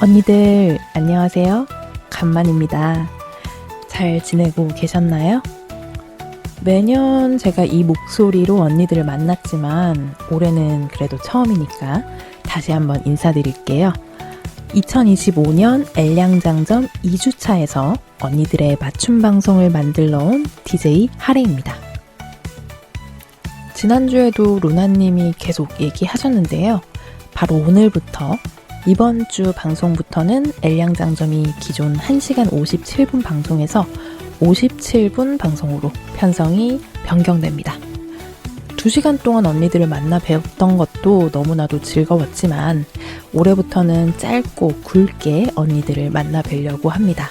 언니들 안녕하세요. 간만입니다. 잘 지내고 계셨나요? 매년 제가 이 목소리로 언니들을 만났지만 올해는 그래도 처음이니까 다시 한번 인사드릴게요. 2025년 엘량장점 2주차에서 언니들의 맞춤 방송을 만들러 온 DJ 하레입니다. 지난주에도 루나님이 계속 얘기하셨는데요. 바로 오늘부터 이번 주 방송부터는 엘량장점이 기존 1시간 57분 방송에서 57분 방송으로 편성이 변경됩니다. 2시간 동안 언니들을 만나 뵈었던 것도 너무나도 즐거웠지만 올해부터는 짧고 굵게 언니들을 만나 뵈려고 합니다.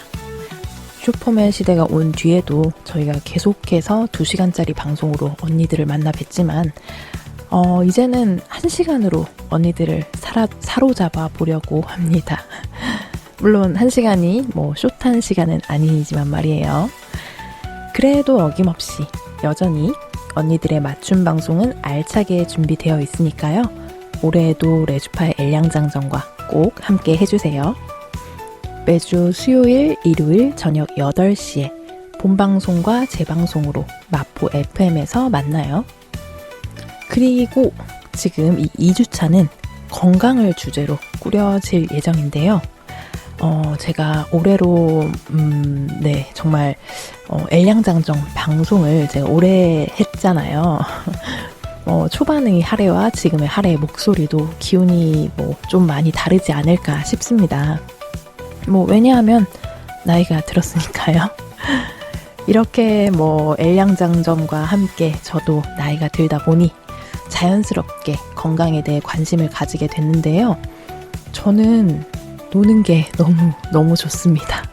슈퍼맨 시대가 온 뒤에도 저희가 계속해서 2시간짜리 방송으로 언니들을 만나 뵀지만 이제는 1시간으로 언니들을 사로잡아 보려고 합니다. 물론 1시간이 숏한 시간은 아니지만 말이에요. 그래도 어김없이 여전히 언니들의 맞춤 방송은 알차게 준비되어 있으니까요. 올해에도 레주파의 엘량장점과 꼭 함께 해주세요. 매주 수요일, 일요일 저녁 8시에 본방송과 재방송으로 마포 FM에서 만나요. 그리고 지금 이 2주차는 건강을 주제로 꾸려질 예정인데요. 제가 올해로 정말 엘량장점 방송을 제가 오래 했잖아요. 초반의 하레와 지금의 하레의 목소리도 기운이 좀 많이 다르지 않을까 싶습니다. 왜냐하면 나이가 들었으니까요. 이렇게 엘량장점과 함께 저도 나이가 들다 보니 자연스럽게 건강에 대해 관심을 가지게 됐는데요. 저는 노는 게 너무 좋습니다.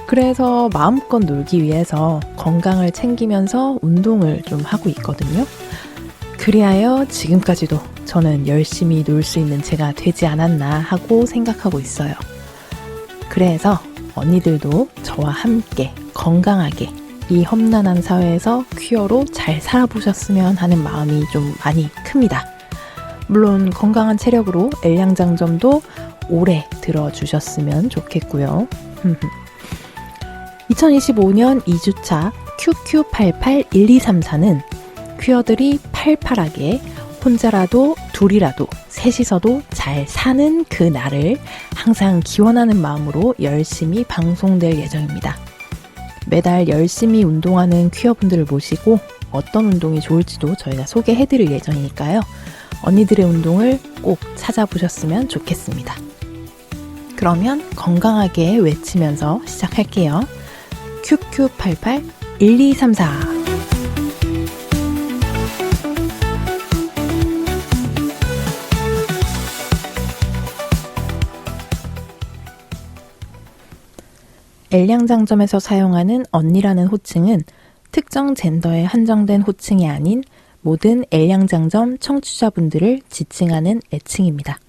그래서 마음껏 놀기 위해서 건강을 챙기면서 운동을 좀 하고 있거든요. 그리하여 지금까지도 저는 열심히 놀 수 있는 제가 되지 않았나 하고 생각하고 있어요. 그래서 언니들도 저와 함께 건강하게 이 험난한 사회에서 퀴어로 잘 살아보셨으면 하는 마음이 좀 많이 큽니다. 물론 건강한 체력으로 엘량장점도 오래 들어주셨으면 좋겠고요. 2025년 2주차 QQ881234는 퀴어들이 팔팔하게 혼자라도 둘이라도 셋이서도 잘 사는 그 날을 항상 기원하는 마음으로 열심히 방송될 예정입니다. 매달 열심히 운동하는 퀴어분들을 모시고 어떤 운동이 좋을지도 저희가 소개해드릴 예정이니까요. 언니들의 운동을 꼭 찾아보셨으면 좋겠습니다. 그러면 건강하게 외치면서 시작할게요. QQ881234 엘량장점에서 사용하는 언니라는 호칭은 특정 젠더에 한정된 호칭이 아닌 모든 엘량장점 청취자분들을 지칭하는 애칭입니다.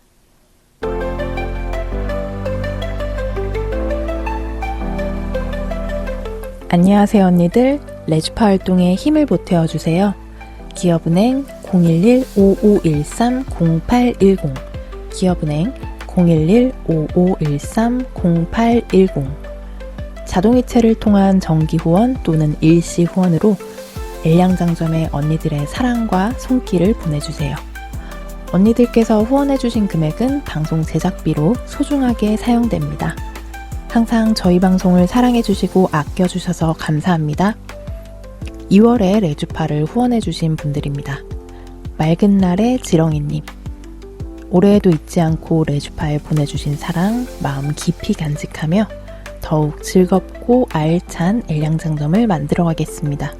안녕하세요 언니들, 레주파 활동에 힘을 보태어주세요. 기업은행 011-5513-0810 기업은행 011-5513-0810 자동이체를 통한 정기후원 또는 일시 후원으로 엘량장점의 언니들의 사랑과 손길을 보내주세요. 언니들께서 후원해주신 금액은 방송 제작비로 소중하게 사용됩니다. 항상 저희 방송을 사랑해주시고 아껴주셔서 감사합니다. 2월에 레주파를 후원해주신 분들입니다. 맑은 날의 지렁이님, 올해에도 잊지 않고 레주파에 보내주신 사랑 마음 깊이 간직하며 더욱 즐겁고 알찬 엘량장점을 만들어가겠습니다.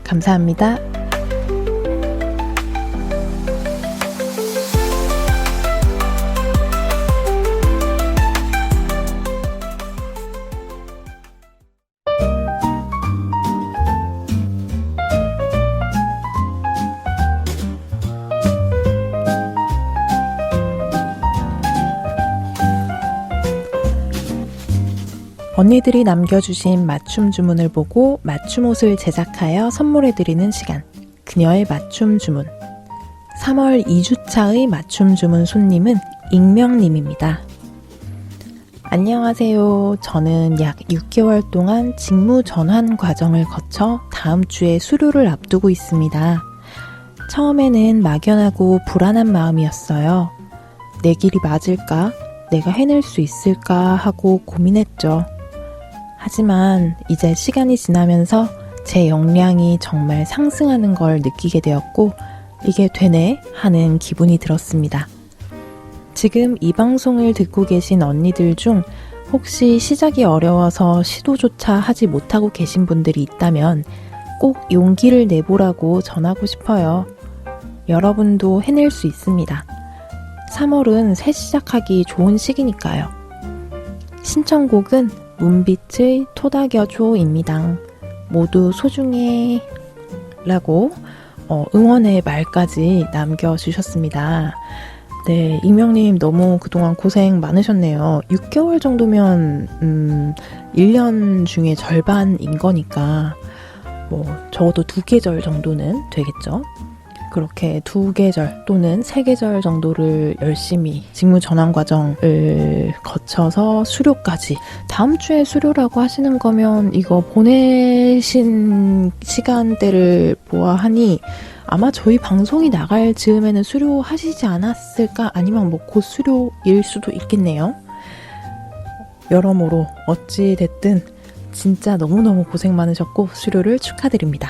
감사합니다. 언니들이 남겨주신 맞춤 주문을 보고 맞춤 옷을 제작하여 선물해드리는 시간, 그녀의 맞춤 주문. 3월 2주차의 맞춤 주문 손님은 익명님입니다. 안녕하세요. 저는 약 6개월 동안 직무 전환 과정을 거쳐 다음 주에 수료를 앞두고 있습니다. 처음에는 막연하고 불안한 마음이었어요. 내 길이 맞을까? 내가 해낼 수 있을까? 하고 고민했죠. 하지만 이제 시간이 지나면서 제 역량이 정말 상승하는 걸 느끼게 되었고, 이게 되네 하는 기분이 들었습니다. 지금 이 방송을 듣고 계신 언니들 중 혹시 시작이 어려워서 시도조차 하지 못하고 계신 분들이 있다면 꼭 용기를 내보라고 전하고 싶어요. 여러분도 해낼 수 있습니다. 3월은 새 시작하기 좋은 시기니까요. 신청곡은 문빛의 토닥여줘입니다. 모두 소중해 라고 응원의 말까지 남겨주셨습니다. 네, 익명님 너무 그동안 고생 많으셨네요. 6개월 정도면 1년 중에 절반인 거니까 적어도 2계절 정도는 되겠죠. 그렇게 2계절 또는 3계절 정도를 열심히 직무 전환 과정을 거쳐서 수료까지, 다음 주에 수료라고 하시는 거면 이거 보내신 시간대를 보아하니 아마 저희 방송이 나갈 즈음에는 수료하시지 않았을까, 아니면 곧 수료일 수도 있겠네요. 여러모로 어찌 됐든 진짜 너무너무 고생 많으셨고 수료를 축하드립니다.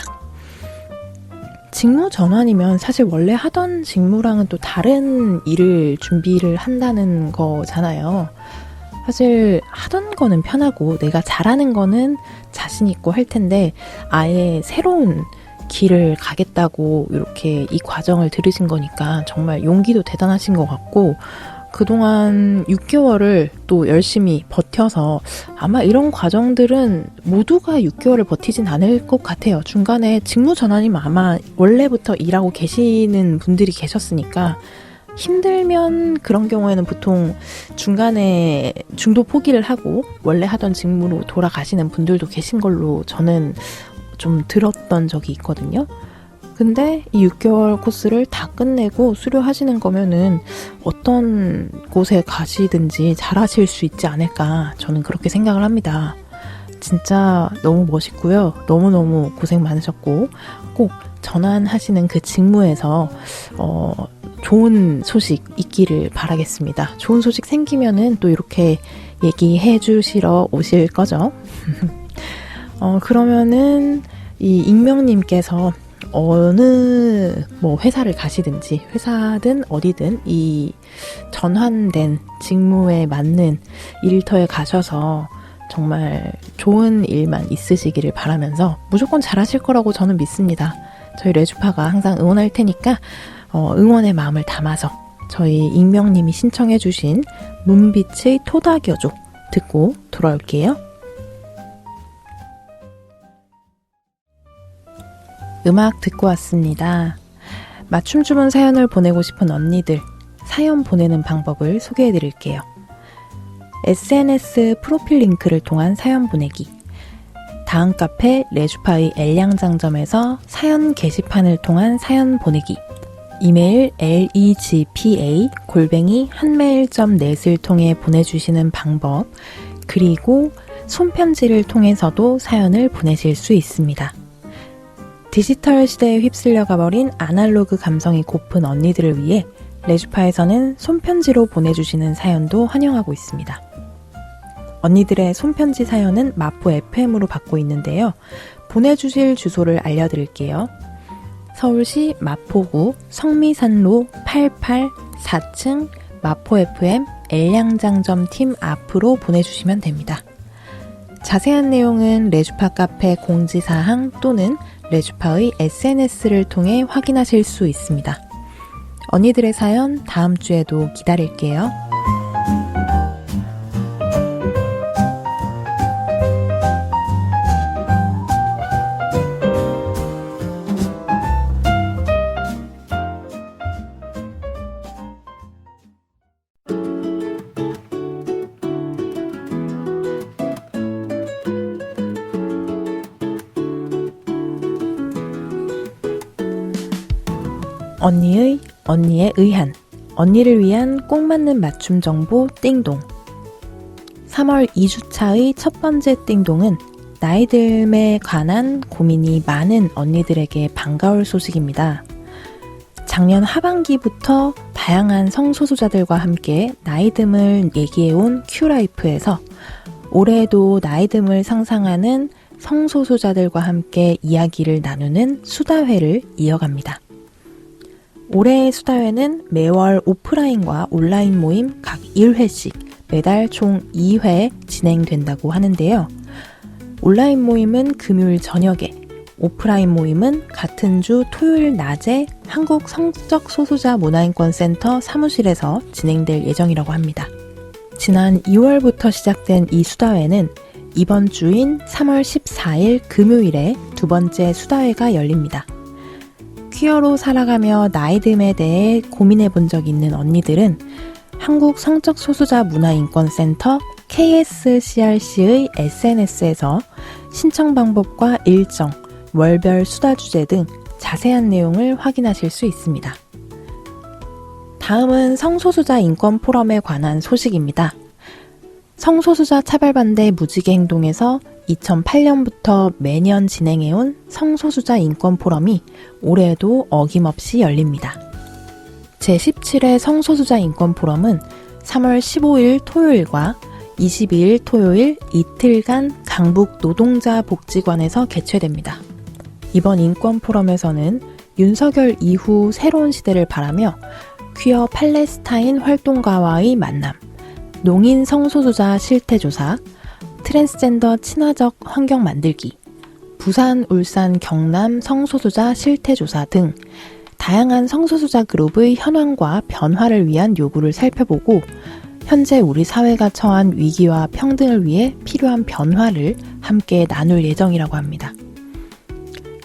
직무 전환이면 사실 원래 하던 직무랑은 또 다른 일을 준비를 한다는 거잖아요. 사실 하던 거는 편하고 내가 잘하는 거는 자신 있고 할 텐데, 아예 새로운 길을 가겠다고 이렇게 이 과정을 들으신 거니까 정말 용기도 대단하신 것 같고, 그동안 6개월을 또 열심히 버텨서 아마 이런 과정들은 모두가 6개월을 버티진 않을 것 같아요. 중간에 직무 전환이면 아마 원래부터 일하고 계시는 분들이 계셨으니까 힘들면 그런 경우에는 보통 중간에 중도 포기를 하고 원래 하던 직무로 돌아가시는 분들도 계신 걸로 저는 좀 들었던 적이 있거든요. 근데 이 6개월 코스를 다 끝내고 수료하시는 거면은 어떤 곳에 가시든지 잘하실 수 있지 않을까, 저는 그렇게 생각을 합니다. 진짜 너무 멋있고요. 너무너무 고생 많으셨고, 꼭 전환하시는 그 직무에서 좋은 소식 있기를 바라겠습니다. 좋은 소식 생기면은 또 이렇게 얘기해 주시러 오실 거죠. 그러면은 이 익명님께서 어느 회사를 가시든지, 회사든 어디든 이 전환된 직무에 맞는 일터에 가셔서 정말 좋은 일만 있으시기를 바라면서 무조건 잘하실 거라고 저는 믿습니다. 저희 레주파가 항상 응원할 테니까 응원의 마음을 담아서 저희 익명님이 신청해 주신 문빛의 토닥여줘 듣고 돌아올게요. 음악 듣고 왔습니다. 맞춤 주문 사연을 보내고 싶은 언니들, 사연 보내는 방법을 소개해 드릴게요. SNS 프로필 링크를 통한 사연 보내기, 다음 카페 레주파의 엘량장점에서 사연 게시판을 통한 사연 보내기, 이메일 legpa@한메일.net을 통해 보내주시는 방법, 그리고 손편지를 통해서도 사연을 보내실 수 있습니다. 디지털 시대에 휩쓸려 가버린 아날로그 감성이 고픈 언니들을 위해 레주파에서는 손편지로 보내주시는 사연도 환영하고 있습니다. 언니들의 손편지 사연은 마포 FM으로 받고 있는데요. 보내주실 주소를 알려드릴게요. 서울시 마포구 성미산로 88 4층 마포 FM 엘량장점 팀 앞으로 보내주시면 됩니다. 자세한 내용은 레주파 카페 공지사항 또는 레주파의 SNS를 통해 확인하실 수 있습니다. 언니들의 사연 다음 주에도 기다릴게요. 언니에 의한, 언니를 위한 꼭 맞는 맞춤 정보 띵동. 3월 2주차의 첫 번째 띵동은 나이듦에 관한 고민이 많은 언니들에게 반가울 소식입니다. 작년 하반기부터 다양한 성소수자들과 함께 나이듦을 얘기해온 큐라이프에서 올해도 나이듦을 상상하는 성소수자들과 함께 이야기를 나누는 수다회를 이어갑니다. 올해의 수다회는 매월 오프라인과 온라인 모임 각 1회씩 매달 총 2회 진행된다고 하는데요. 온라인 모임은 금요일 저녁에, 오프라인 모임은 같은 주 토요일 낮에 한국 성적소수자 문화인권센터 사무실에서 진행될 예정이라고 합니다. 지난 2월부터 시작된 이 수다회는 이번 주인 3월 14일 금요일에 두 번째 수다회가 열립니다. 퀴어로 살아가며 나이듦에 대해 고민해 본 적 있는 언니들은 한국 성적소수자 문화인권센터 KSCRC의 SNS에서 신청 방법과 일정, 월별 수다 주제 등 자세한 내용을 확인하실 수 있습니다. 다음은 성소수자 인권 포럼에 관한 소식입니다. 성소수자 차별반대 무지개 행동에서 2008년부터 매년 진행해온 성소수자 인권 포럼이 올해도 어김없이 열립니다. 제17회 성소수자 인권 포럼은 3월 15일 토요일과 22일 토요일 이틀간 강북 노동자 복지관에서 개최됩니다. 이번 인권 포럼에서는 윤석열 이후 새로운 시대를 바라며 퀴어 팔레스타인 활동가와의 만남, 농인 성소수자 실태조사, 트랜스젠더 친화적 환경 만들기, 부산, 울산, 경남 성소수자 실태조사 등 다양한 성소수자 그룹의 현황과 변화를 위한 요구를 살펴보고 현재 우리 사회가 처한 위기와 평등을 위해 필요한 변화를 함께 나눌 예정이라고 합니다.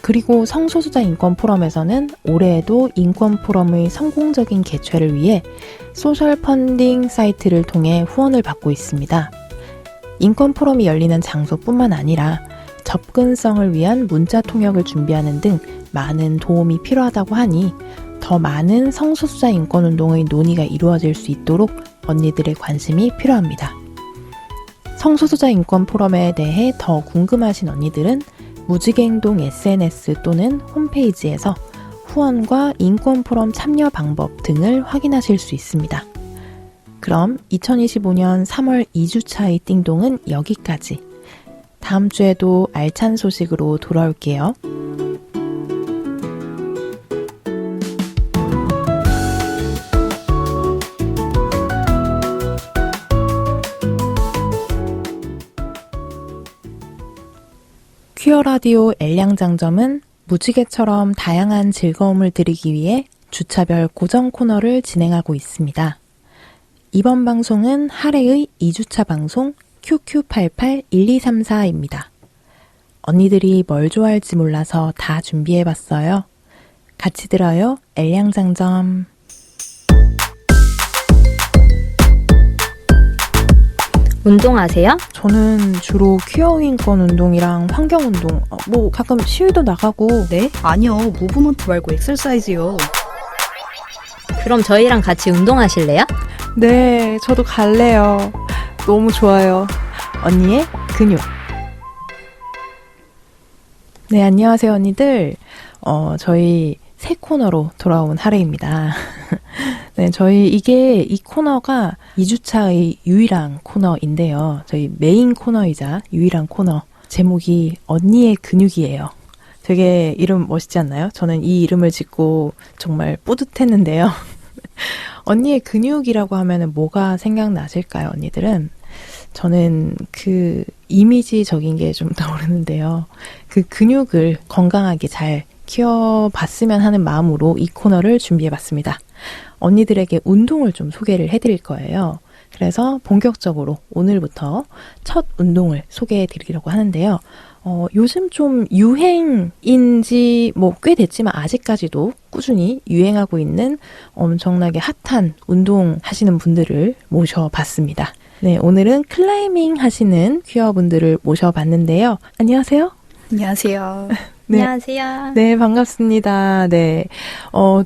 그리고 성소수자 인권 포럼에서는 올해에도 인권 포럼의 성공적인 개최를 위해 소셜 펀딩 사이트를 통해 후원을 받고 있습니다. 인권 포럼이 열리는 장소뿐만 아니라 접근성을 위한 문자 통역을 준비하는 등 많은 도움이 필요하다고 하니 더 많은 성소수자 인권 운동의 논의가 이루어질 수 있도록 언니들의 관심이 필요합니다. 성소수자 인권 포럼에 대해 더 궁금하신 언니들은 무지개행동 SNS 또는 홈페이지에서 후원과 인권 포럼 참여 방법 등을 확인하실 수 있습니다. 그럼 2025년 3월 2주차의 띵동은 여기까지. 다음 주에도 알찬 소식으로 돌아올게요. 퀴어 라디오 엘량장점은 무지개처럼 다양한 즐거움을 드리기 위해 주차별 고정 코너를 진행하고 있습니다. 이번 방송은 하레의 2주차 방송 QQ881234입니다. 언니들이 뭘 좋아할지 몰라서 다 준비해봤어요. 같이 들어요. 엘량장점. 운동하세요? 저는 주로 퀴어 인권 운동이랑 환경 운동, 가끔 시위도 나가고. 네? 아니요. 무브먼트 말고 엑설사이즈요. 그럼 저희랑 같이 운동하실래요? 네, 저도 갈래요. 너무 좋아요. 언니의 근육. 네, 안녕하세요, 언니들. 저희 새 코너로 돌아온 하레입니다. 네, 이 코너가 2주차의 유일한 코너인데요. 저희 메인 코너이자 유일한 코너. 제목이 언니의 근육이에요. 되게 이름 멋있지 않나요? 저는 이 이름을 짓고 정말 뿌듯했는데요. 언니의 근육이라고 하면은 뭐가 생각나실까요, 언니들은? 저는 그 이미지적인 게 좀 떠오르는데요. 그 근육을 건강하게 잘 키워봤으면 하는 마음으로 이 코너를 준비해봤습니다. 언니들에게 운동을 좀 소개를 해드릴 거예요. 그래서 본격적으로 오늘부터 첫 운동을 소개해드리려고 하는데요. 요즘 좀 유행인지 꽤 됐지만 아직까지도 꾸준히 유행하고 있는 엄청나게 핫한 운동 하시는 분들을 모셔봤습니다. 네, 오늘은 클라이밍 하시는 퀴어 분들을 모셔봤는데요. 안녕하세요. 안녕하세요. 네. 안녕하세요. 네, 반갑습니다. 네.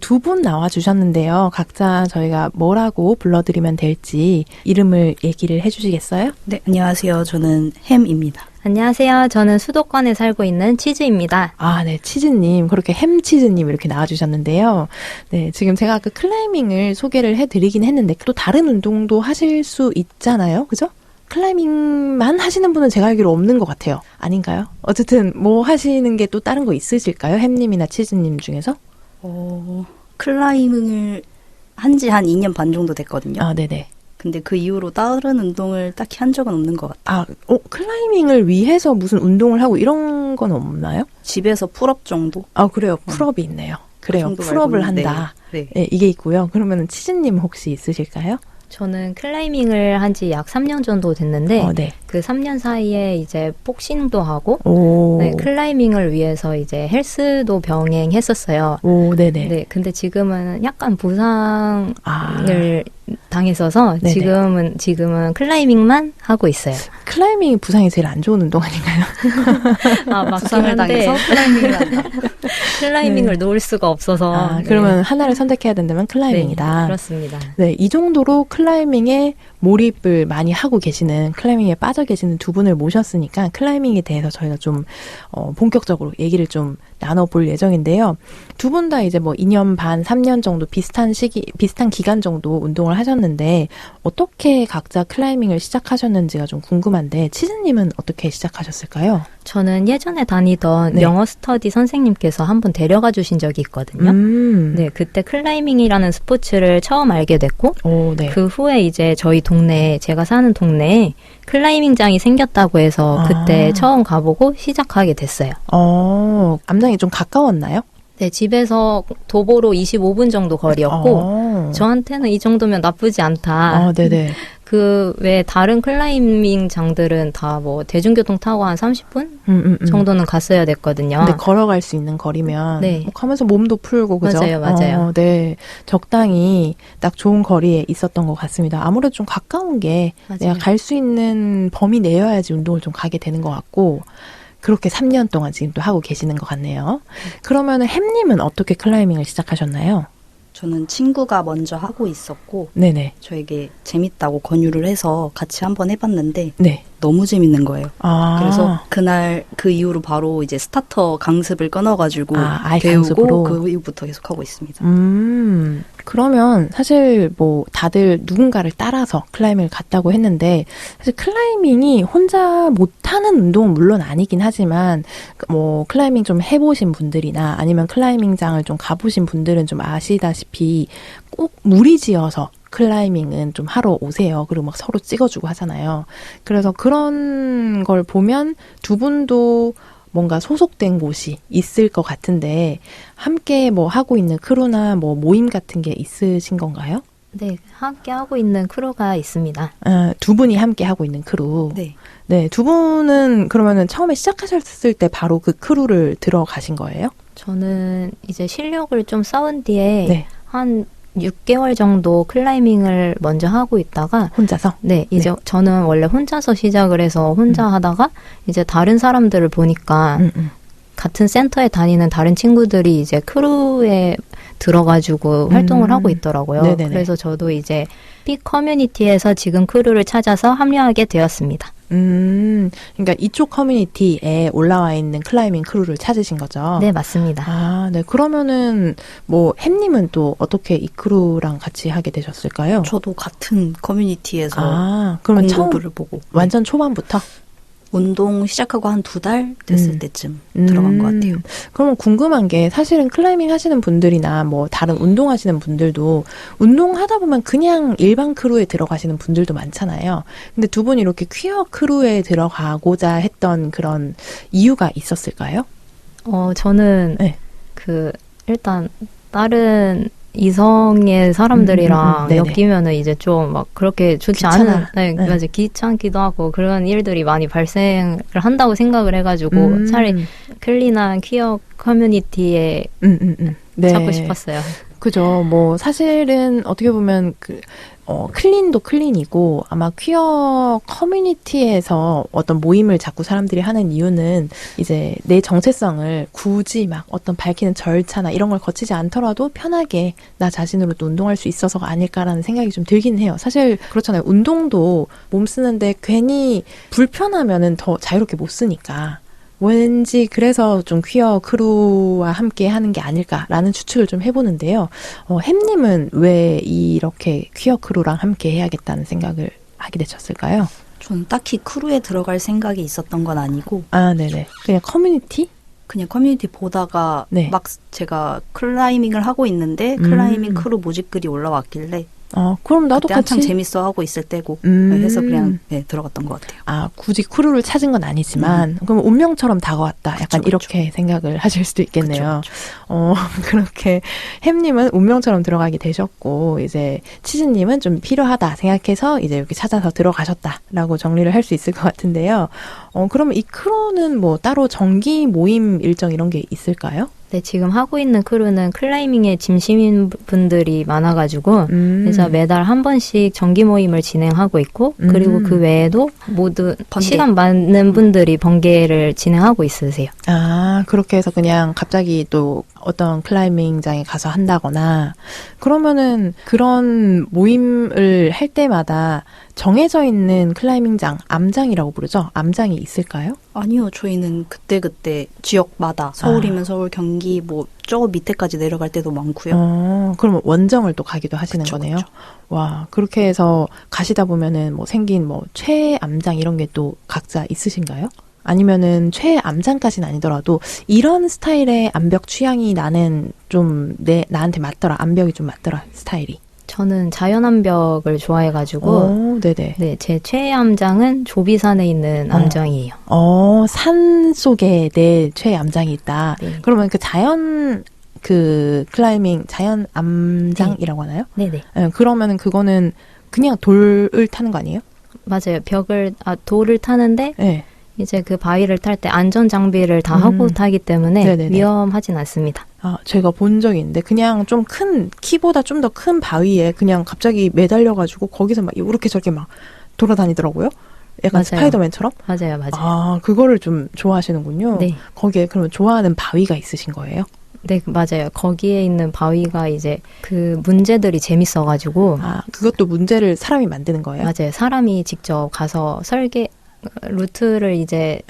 두 분 나와주셨는데요. 각자 저희가 뭐라고 불러드리면 될지 이름을 얘기를 해주시겠어요? 네, 안녕하세요. 저는 햄입니다. 안녕하세요. 저는 수도권에 살고 있는 치즈입니다. 아, 네, 치즈님. 그렇게 햄치즈님 이렇게 나와주셨는데요. 네, 지금 제가 아까 클라이밍을 소개를 해드리긴 했는데 또 다른 운동도 하실 수 있잖아요. 그죠? 클라이밍만 하시는 분은 제가 알기로 없는 것 같아요. 아닌가요? 어쨌든 뭐 하시는 게 또 다른 거 있으실까요? 햄님이나 치즈님 중에서? 클라이밍을 한 지 한 2년 반 정도 됐거든요. 아, 네네. 근데 그 이후로 다른 운동을 딱히 한 적은 없는 것 같아요. 클라이밍을 위해서 무슨 운동을 하고 이런 건 없나요? 집에서 풀업 정도? 아, 그래요. 풀업이 있네요. 그래요. 정도 풀업을 말고는, 한다. 네. 네, 이게 있고요. 그러면 치즈님 혹시 있으실까요? 저는 클라이밍을 한 지 약 3년 정도 됐는데 네. 그 3년 사이에 이제 복싱도 하고 오. 네, 클라이밍을 위해서 이제 헬스도 병행했었어요. 오, 네네. 네, 근데 지금은 약간 부상을 당했어서 네네. 지금은 클라이밍만 하고 있어요. 클라이밍이 부상이 제일 안 좋은 운동 아닌가요? 아, 맞긴 부상을 한데 당해서 클라이밍을 한다. 클라이밍을 놓을 수가 없어서 그러면 하나를 선택해야 된다면 클라이밍이다. 네, 그렇습니다. 네, 이 정도로 클라이밍에 몰입을 많이 하고 계시는, 클라이밍에 빠져 계시는 두 분을 모셨으니까 클라이밍에 대해서 저희가 좀 본격적으로 얘기를 좀 나눠볼 예정인데요. 두 분 다 이제 뭐 2년 반, 3년 정도 비슷한 기간 정도 운동을 하셨는데 어떻게 각자 클라이밍을 시작하셨는지가 좀 궁금한데 치즈님은 어떻게 시작하셨을까요? 저는 예전에 다니던 네. 영어 스터디 선생님께서 한번 데려가 주신 적이 있거든요. 네, 그때 클라이밍이라는 스포츠를 처음 알게 됐고 오, 네. 그 후에 이제 저희 동네에 제가 사는 동네에 클라이밍장이 생겼다고 해서 그때 처음 가보고 시작하게 됐어요. 암장이 좀 가까웠나요? 네, 집에서 도보로 25분 정도 거리였고 저한테는 이 정도면 나쁘지 않다. 네네. 그 외에 다른 클라이밍 장들은 다 뭐 대중교통 타고 한 30분 정도는 갔어야 됐거든요. 근데 걸어갈 수 있는 거리면 네. 뭐 가면서 몸도 풀고 그죠? 맞아요. 네. 적당히 딱 좋은 거리에 있었던 것 같습니다. 아무래도 좀 가까운 게 내가 갈 수 있는 범위 내여야지 운동을 좀 가게 되는 것 같고 그렇게 3년 동안 지금 또 하고 계시는 것 같네요. 그러면은 햄님은 어떻게 클라이밍을 시작하셨나요? 저는 친구가 먼저 하고 있었고 네네. 저에게 재밌다고 권유를 해서 같이 한번 해봤는데 네. 너무 재밌는 거예요. 아. 그래서 그날 그 이후로 바로 이제 스타터 강습을 끊어가지고 아예 배우고 강습으로? 그 이후부터 계속 하고 있습니다. 그러면 사실 뭐 다들 누군가를 따라서 클라이밍을 갔다고 했는데 사실 클라이밍이 혼자 못하는 운동은 물론 아니긴 하지만 뭐 클라이밍 좀 해보신 분들이나 아니면 클라이밍장을 좀 가보신 분들은 좀 아시다시피 꼭 무리지어서 클라이밍은 좀 하러 오세요. 그리고 막 서로 찍어주고 하잖아요. 그래서 그런 걸 보면 두 분도 뭔가 소속된 곳이 있을 것 같은데 함께 뭐 하고 있는 크루나 뭐 모임 같은 게 있으신 건가요? 네, 함께 하고 있는 크루가 있습니다. 두 분이 함께 하고 있는 크루. 네. 네, 두 분은 그러면은 처음에 시작하셨을 때 바로 그 크루를 들어가신 거예요? 저는 이제 실력을 좀 쌓은 뒤에 네. 한 6개월 정도 클라이밍을 먼저 하고 있다가 혼자서? 네, 이제 저는 원래 혼자서 시작을 해서 혼자 하다가 이제 다른 사람들을 보니까 같은 센터에 다니는 다른 친구들이 이제 크루에 들어가지고 활동을 하고 있더라고요. 네네네. 그래서 저도 이제 픽 커뮤니티에서 지금 크루를 찾아서 합류하게 되었습니다. 그러니까 이쪽 커뮤니티에 올라와 있는 클라이밍 크루를 찾으신 거죠? 네, 맞습니다. 아, 네. 그러면은 뭐 햄님은 또 어떻게 이 크루랑 같이 하게 되셨을까요? 저도 같은 커뮤니티에서 그러면 공고글을 보고 완전 초반부터? 운동 시작하고 한 2달 됐을 때쯤 들어간 것 같아요. 그러면 궁금한 게 사실은 클라이밍 하시는 분들이나 뭐 다른 운동하시는 분들도 운동하다 보면 그냥 일반 크루에 들어가시는 분들도 많잖아요. 근데 두 분이 이렇게 퀴어 크루에 들어가고자 했던 그런 이유가 있었을까요? 저는 네. 일단 다른 이성의 사람들이랑 네네. 엮이면은 이제 좀 막 그렇게 좋지 귀찮아. 않은, 네. 맞아, 귀찮기도 하고 그런 일들이 많이 발생을 한다고 생각을 해가지고 차라리 클린한 퀴어 커뮤니티에 네. 찾고 싶었어요. 그죠. 뭐 사실은 어떻게 보면 클린도 클린이고 아마 퀴어 커뮤니티에서 어떤 모임을 자꾸 사람들이 하는 이유는 이제 내 정체성을 굳이 막 어떤 밝히는 절차나 이런 걸 거치지 않더라도 편하게 나 자신으로 또 운동할 수 있어서가 아닐까라는 생각이 좀 들긴 해요. 사실 그렇잖아요. 운동도 몸 쓰는데 괜히 불편하면은 더 자유롭게 못 쓰니까. 왠지 그래서 좀 퀴어 크루와 함께 하는 게 아닐까라는 추측을 좀 해보는데요. 햄님은 왜 이렇게 퀴어 크루랑 함께 해야겠다는 생각을 하게 되셨을까요? 저는 딱히 크루에 들어갈 생각이 있었던 건 아니고 아, 네네. 그냥 커뮤니티? 그냥 커뮤니티 보다가 네. 막 제가 클라이밍을 하고 있는데 클라이밍 크루 모집 글이 올라왔길래 그럼 나도 그때 같이 한창 재밌어 하고 있을 때고 해서 그냥 들어갔던 것 같아요. 아, 굳이 크루를 찾은 건 아니지만 그럼 운명처럼 다가왔다. 약간 그쵸. 이렇게 생각을 하실 수도 있겠네요. 그쵸. 그렇게 햄님은 운명처럼 들어가게 되셨고 이제 치즈님은 좀 필요하다 생각해서 이제 이렇게 찾아서 들어가셨다라고 정리를 할 수 있을 것 같은데요. 그러면 이 크루는 뭐 따로 정기 모임 일정 이런 게 있을까요? 네, 지금 하고 있는 크루는 클라이밍에 진심인 분들이 많아가지고 그래서 매달 한 번씩 정기 모임을 진행하고 있고 그리고 그 외에도 모두 번개. 시간 많은 분들이 번개를 진행하고 있으세요. 아, 그렇게 해서 그냥 갑자기 또 어떤 클라이밍장에 가서 한다거나 그러면은 그런 모임을 할 때마다 정해져 있는 클라이밍장, 암장이라고 부르죠? 암장이 있을까요? 아니요, 저희는 그때그때 지역마다 서울이면 서울, 경기 뭐 저 밑에까지 내려갈 때도 많고요. 그러면 원정을 또 가기도 하시는 그쵸, 거네요. 그쵸. 와, 그렇게 해서 가시다 보면은 뭐 생긴 뭐 최암장 이런 게 또 각자 있으신가요? 아니면은 최암장까지는 아니더라도 이런 스타일의 암벽 취향이 나는 좀 나한테 맞더라. 암벽이 좀 맞더라. 스타일이. 저는 자연암벽을 좋아해가지고 네네. 네, 제 최애 암장은 조비산에 있는 암장이에요. 산 속에 내 최애 암장이 있다. 네. 그러면 그 자연 클라이밍 자연 암장이라고 하나요? 네네. 네, 그러면은 그거는 그냥 돌을 타는 거 아니에요? 맞아요. 돌을 타는데 네. 이제 그 바위를 탈 때 안전 장비를 다 하고 타기 때문에 네네네. 위험하진 않습니다. 아, 제가 본 적이 있는데 그냥 좀 키보다 좀 더 큰 바위에 그냥 갑자기 매달려가지고 거기서 막 이렇게 저렇게 막 돌아다니더라고요. 약간 맞아요. 스파이더맨처럼. 맞아요. 아, 그거를 좀 좋아하시는군요. 네. 거기에 그러면 좋아하는 바위가 있으신 거예요? 네, 맞아요. 거기에 있는 바위가 이제 그 문제들이 재밌어가지고. 아, 그것도 문제를 사람이 만드는 거예요? 맞아요. 사람이 직접 가서 루트를 이제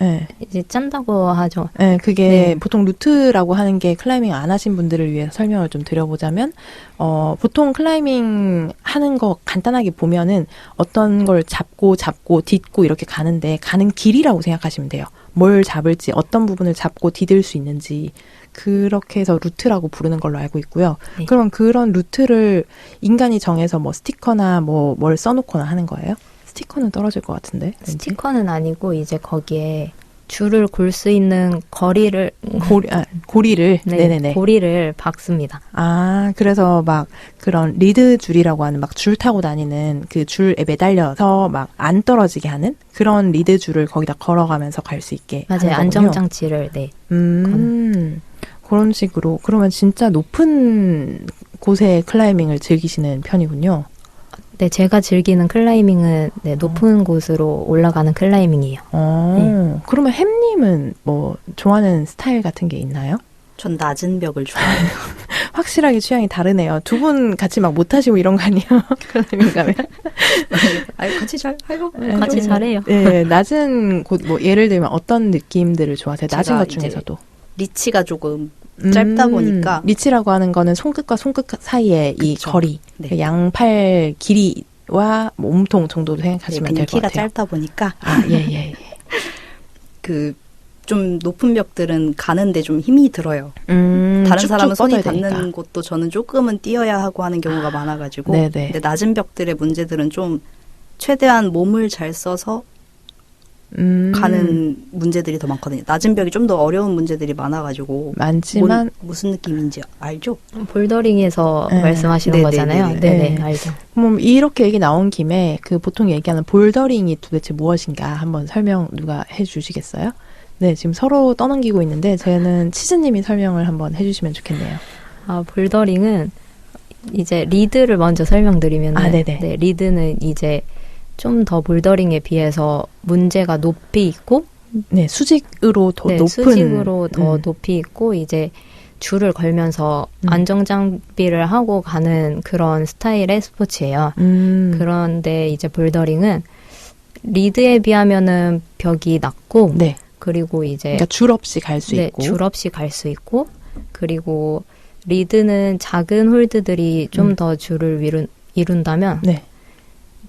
짠다고 하죠. 네, 그게 네. 보통 루트라고 하는 게 클라이밍 안 하신 분들을 위해서 설명을 좀 드려보자면, 보통 클라이밍 하는 거 간단하게 보면은 어떤 걸 잡고 딛고 이렇게 가는데 가는 길이라고 생각하시면 돼요. 뭘 잡을지, 어떤 부분을 잡고 디딜 수 있는지, 그렇게 해서 루트라고 부르는 걸로 알고 있고요. 네. 그럼 그런 루트를 인간이 정해서 뭐 스티커나 뭘 써놓거나 하는 거예요? 스티커는 떨어질 것 같은데. 왠지? 스티커는 아니고 이제 거기에 줄을 골 수 있는 고리를 네네네. 고리를 박습니다. 아, 그래서 막 그런 리드 줄이라고 하는 막 줄 타고 다니는 그 줄에 매달려서 막 안 떨어지게 하는 그런 리드 줄을 거기다 걸어가면서 갈 수 있게 맞아요. 하는 거군요. 안정장치를 그런 식으로 그러면 진짜 높은 곳의 클라이밍을 즐기시는 편이군요. 네, 제가 즐기는 클라이밍은 높은 곳으로 올라가는 클라이밍이에요. 그러면 햄님은 뭐 좋아하는 스타일 같은 게 있나요? 전 낮은 벽을 좋아해요. 확실하게 취향이 다르네요. 두 분 같이 막 못하시고 이런 거 아니에요? 클라이밍 가면? 같이 잘 해요. 같이 잘해요. 네, 낮은 곳, 뭐 예를 들면 어떤 느낌들을 좋아하세요? 낮은 제가 것 중에서도. 리치가 조금 짧다 보니까 리치라고 하는 거는 손끝과 손끝 사이의 이 그쵸. 거리, 네. 그 양팔 길이와 몸통 정도로 생각하시면 그냥 될 것 키가 같아요. 짧다 보니까 예. 좀 높은 벽들은 가는데 좀 힘이 들어요. 다른 쭉쭉 사람은 손이 뻗어야 닿는 되니까. 곳도 저는 조금은 뛰어야 하고 하는 경우가 많아가지고 네네. 근데 낮은 벽들의 문제들은 좀 최대한 몸을 잘 써서 가는 문제들이 더 많거든요. 낮은 벽이 좀 더 어려운 문제들이 많아가지고 많지만 무슨 느낌인지 알죠? 볼더링에서 네. 말씀하시는 거잖아요. 네네네. 네네, 네. 알죠. 이렇게 얘기 나온 김에 그 보통 얘기하는 볼더링이 도대체 무엇인가 한번 설명 누가 해주시겠어요? 네, 지금 서로 떠넘기고 있는데 저는 치즈님이 설명을 한번 해주시면 좋겠네요. 볼더링은 이제 리드를 먼저 설명드리면 네네. 네, 리드는 이제 좀 더 볼더링에 비해서 문제가 높이 있고 네, 수직으로 더 네, 높은 수직으로 더 높이 있고 이제 줄을 걸면서 안정장비를 하고 가는 그런 스타일의 스포츠예요. 그런데 이제 볼더링은 리드에 비하면은 벽이 낮고 네. 그리고 이제 그러니까 줄 없이 갈 수 네, 있고 줄 없이 갈 수 있고 그리고 리드는 작은 홀드들이 좀 더 줄을 이룬다면 네.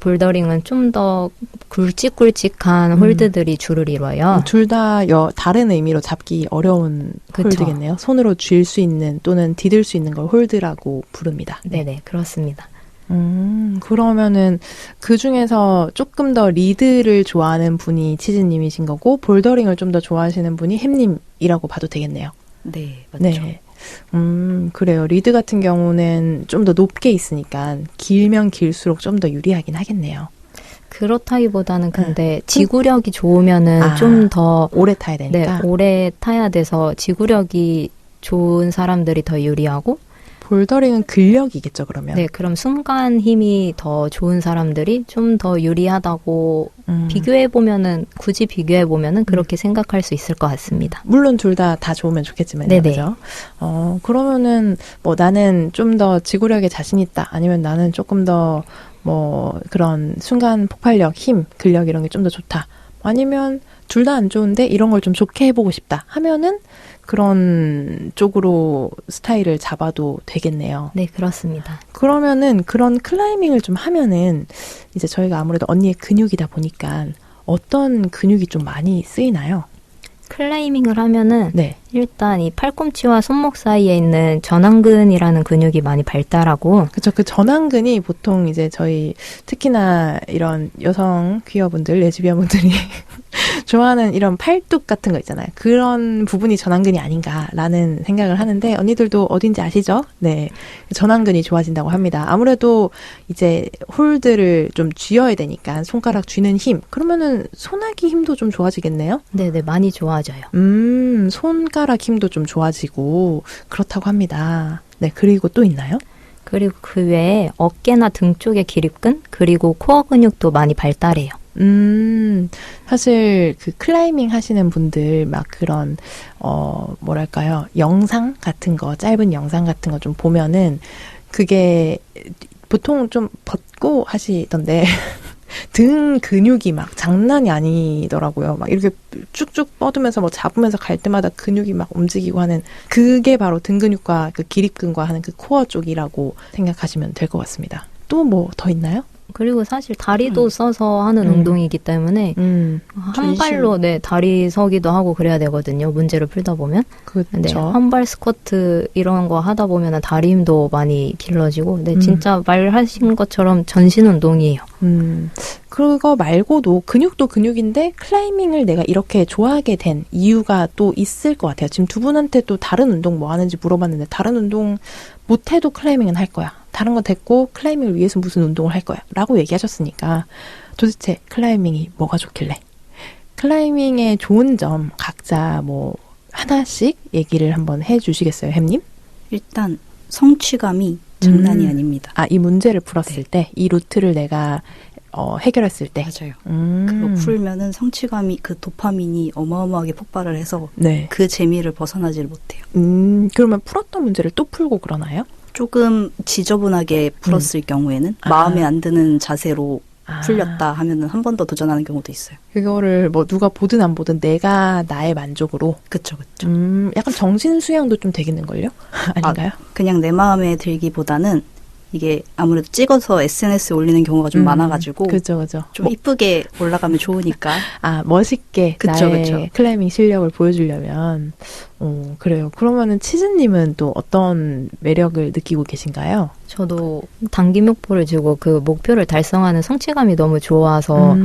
볼더링은 좀 더 굵직굵직한 홀드들이 줄을 이뤄요. 둘 다 다른 의미로 잡기 어려운 그쵸. 홀드겠네요. 손으로 쥘 수 있는 또는 디딜 수 있는 걸 홀드라고 부릅니다. 네네, 그렇습니다. 그러면은 그 중에서 조금 더 리드를 좋아하는 분이 치즈님이신 거고 볼더링을 좀 더 좋아하시는 분이 햄님이라고 봐도 되겠네요. 네, 맞죠. 네. 그래요. 리드 같은 경우는 좀 더 높게 있으니까 길면 길수록 좀 더 유리하긴 하겠네요. 그렇다기보다는 근데 지구력이 좋으면은 좀 더 오래 타야 되니까. 네, 오래 타야 돼서 지구력이 좋은 사람들이 더 유리하고 볼더링은 근력이겠죠, 그러면. 네, 그럼 순간 힘이 더 좋은 사람들이 좀 더 유리하다고 비교해보면은, 굳이 비교해보면은 그렇게 생각할 수 있을 것 같습니다. 물론 둘 다 좋으면 좋겠지만요. 네네. 그죠? 그러면은 뭐 나는 좀 더 지구력에 자신 있다. 아니면 나는 조금 더 뭐 그런 순간 폭발력, 힘, 근력 이런 게 좀 더 좋다. 아니면 둘 다 안 좋은데 이런 걸 좀 좋게 해보고 싶다 하면은 그런 쪽으로 스타일을 잡아도 되겠네요. 네, 그렇습니다. 그러면은 그런 클라이밍을 좀 하면은 이제 저희가 아무래도 언니의 근육이다 보니까 어떤 근육이 좀 많이 쓰이나요? 클라이밍을 하면은 네. 일단 이 팔꿈치와 손목 사이에 있는 전완근이라는 근육이 많이 발달하고 그렇죠. 그 전완근이 보통 이제 저희 특히나 이런 여성 퀴어분들, 레즈비언 분들이 좋아하는 이런 팔뚝 같은 거 있잖아요. 그런 부분이 전완근이 아닌가라는 생각을 하는데 언니들도 어딘지 아시죠? 네. 전완근이 좋아진다고 합니다. 아무래도 이제 홀드를 좀 쥐어야 되니까 손가락 쥐는 힘. 그러면은 손아귀 힘도 좀 좋아지겠네요? 네네, 많이 좋아져요. 손가락 힘도 좀 좋아지고 그렇다고 합니다. 네. 그리고 또 있나요? 그리고 그 외에 어깨나 등 쪽의 기립근 그리고 코어 근육도 많이 발달해요. 사실 그 클라이밍 하시는 분들 막 그런 뭐랄까요? 영상 같은 거, 짧은 영상 같은 거 좀 보면은 그게 보통 좀 벗고 하시던데 등 근육이 막 장난이 아니더라고요. 막 이렇게 쭉쭉 뻗으면서 뭐 잡으면서 갈 때마다 근육이 막 움직이고 하는 그게 바로 등 근육과 그 기립근과 하는 그 코어 쪽이라고 생각하시면 될 것 같습니다. 또 뭐 더 있나요? 그리고 사실 다리도 써서 하는 운동이기 때문에 한 발로 네 다리 서기도 하고 그래야 되거든요. 문제를 풀다 보면. 그렇죠. 네, 한발 스쿼트 이런 거 하다 보면은 다리 힘도 많이 길러지고, 네 진짜 말하신 것처럼 전신 운동이에요. 그거 말고도 근육도 근육인데 클라이밍을 내가 이렇게 좋아하게 된 이유가 또 있을 것 같아요. 지금 두 분한테 또 다른 운동 뭐 하는지 물어봤는데 다른 운동 못해도 클라이밍은 할 거야. 다른 거 됐고 클라이밍을 위해서 무슨 운동을 할 거야. 라고 얘기하셨으니까 도대체 클라이밍이 뭐가 좋길래? 클라이밍의 좋은 점 각자 뭐 하나씩 얘기를 한번 해주시겠어요, 햄님? 일단 성취감이 장난이 아닙니다. 이 문제를 풀었을 때, 이 루트를 내가 해결했을 때. 맞아요. 그거 풀면은 성취감이 그 도파민이 어마어마하게 폭발을 해서 네. 그 재미를 벗어나지를 못해요. 그러면 풀었던 문제를 또 풀고 그러나요? 조금 지저분하게 풀었을 경우에는 마음에 안 드는 자세로 풀렸다 하면은 한 번 더 도전하는 경우도 있어요. 그거를 뭐 누가 보든 안 보든 내가 나의 만족으로. 그쵸, 그쵸. 약간 정신 수양도 좀 되겠는걸요? 아닌가요? 그냥 내 마음에 들기보다는 이게 아무래도 찍어서 SNS에 올리는 경우가 좀 많아가지고 그죠. 좀 이쁘게 올라가면 좋으니까. 멋있게 그쵸, 나의 그쵸. 클라이밍 실력을 보여주려면 그래요. 그러면은 치즈님은 또 어떤 매력을 느끼고 계신가요? 저도 단기 목표를 주고 그 목표를 달성하는 성취감이 너무 좋아서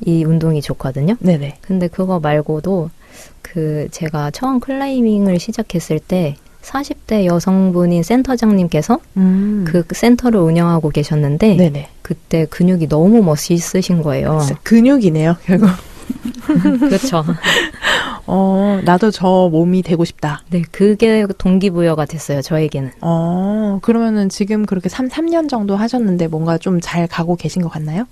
이 운동이 좋거든요. 네네. 근데 그거 말고도 그 제가 처음 클라이밍을 시작했을 때 40대 여성분인 센터장님께서 그 센터를 운영하고 계셨는데 네네. 그때 근육이 너무 멋있으신 거예요. 진짜 근육이네요, 결국. 그렇죠. 나도 저 몸이 되고 싶다. 네, 그게 동기부여가 됐어요, 저에게는. 그러면은 지금 그렇게 3년 정도 하셨는데 뭔가 좀 잘 가고 계신 것 같나요?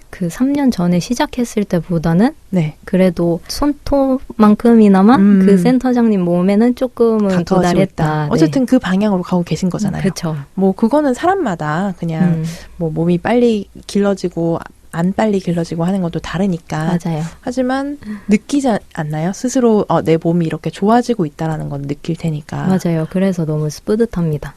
그 3년 전에 시작했을 때보다는 네. 그래도 손톱만큼이나마 그 센터장님 몸에는 조금은 도달했다. 어쨌든 그 방향으로 가고 계신 거잖아요. 그렇죠. 뭐 그거는 사람마다 그냥 뭐 몸이 빨리 길러지고 안 빨리 길러지고 하는 것도 다르니까. 맞아요. 하지만 느끼지 않나요? 스스로 내 몸이 이렇게 좋아지고 있다라는 건 느낄 테니까. 맞아요. 그래서 너무 뿌듯합니다.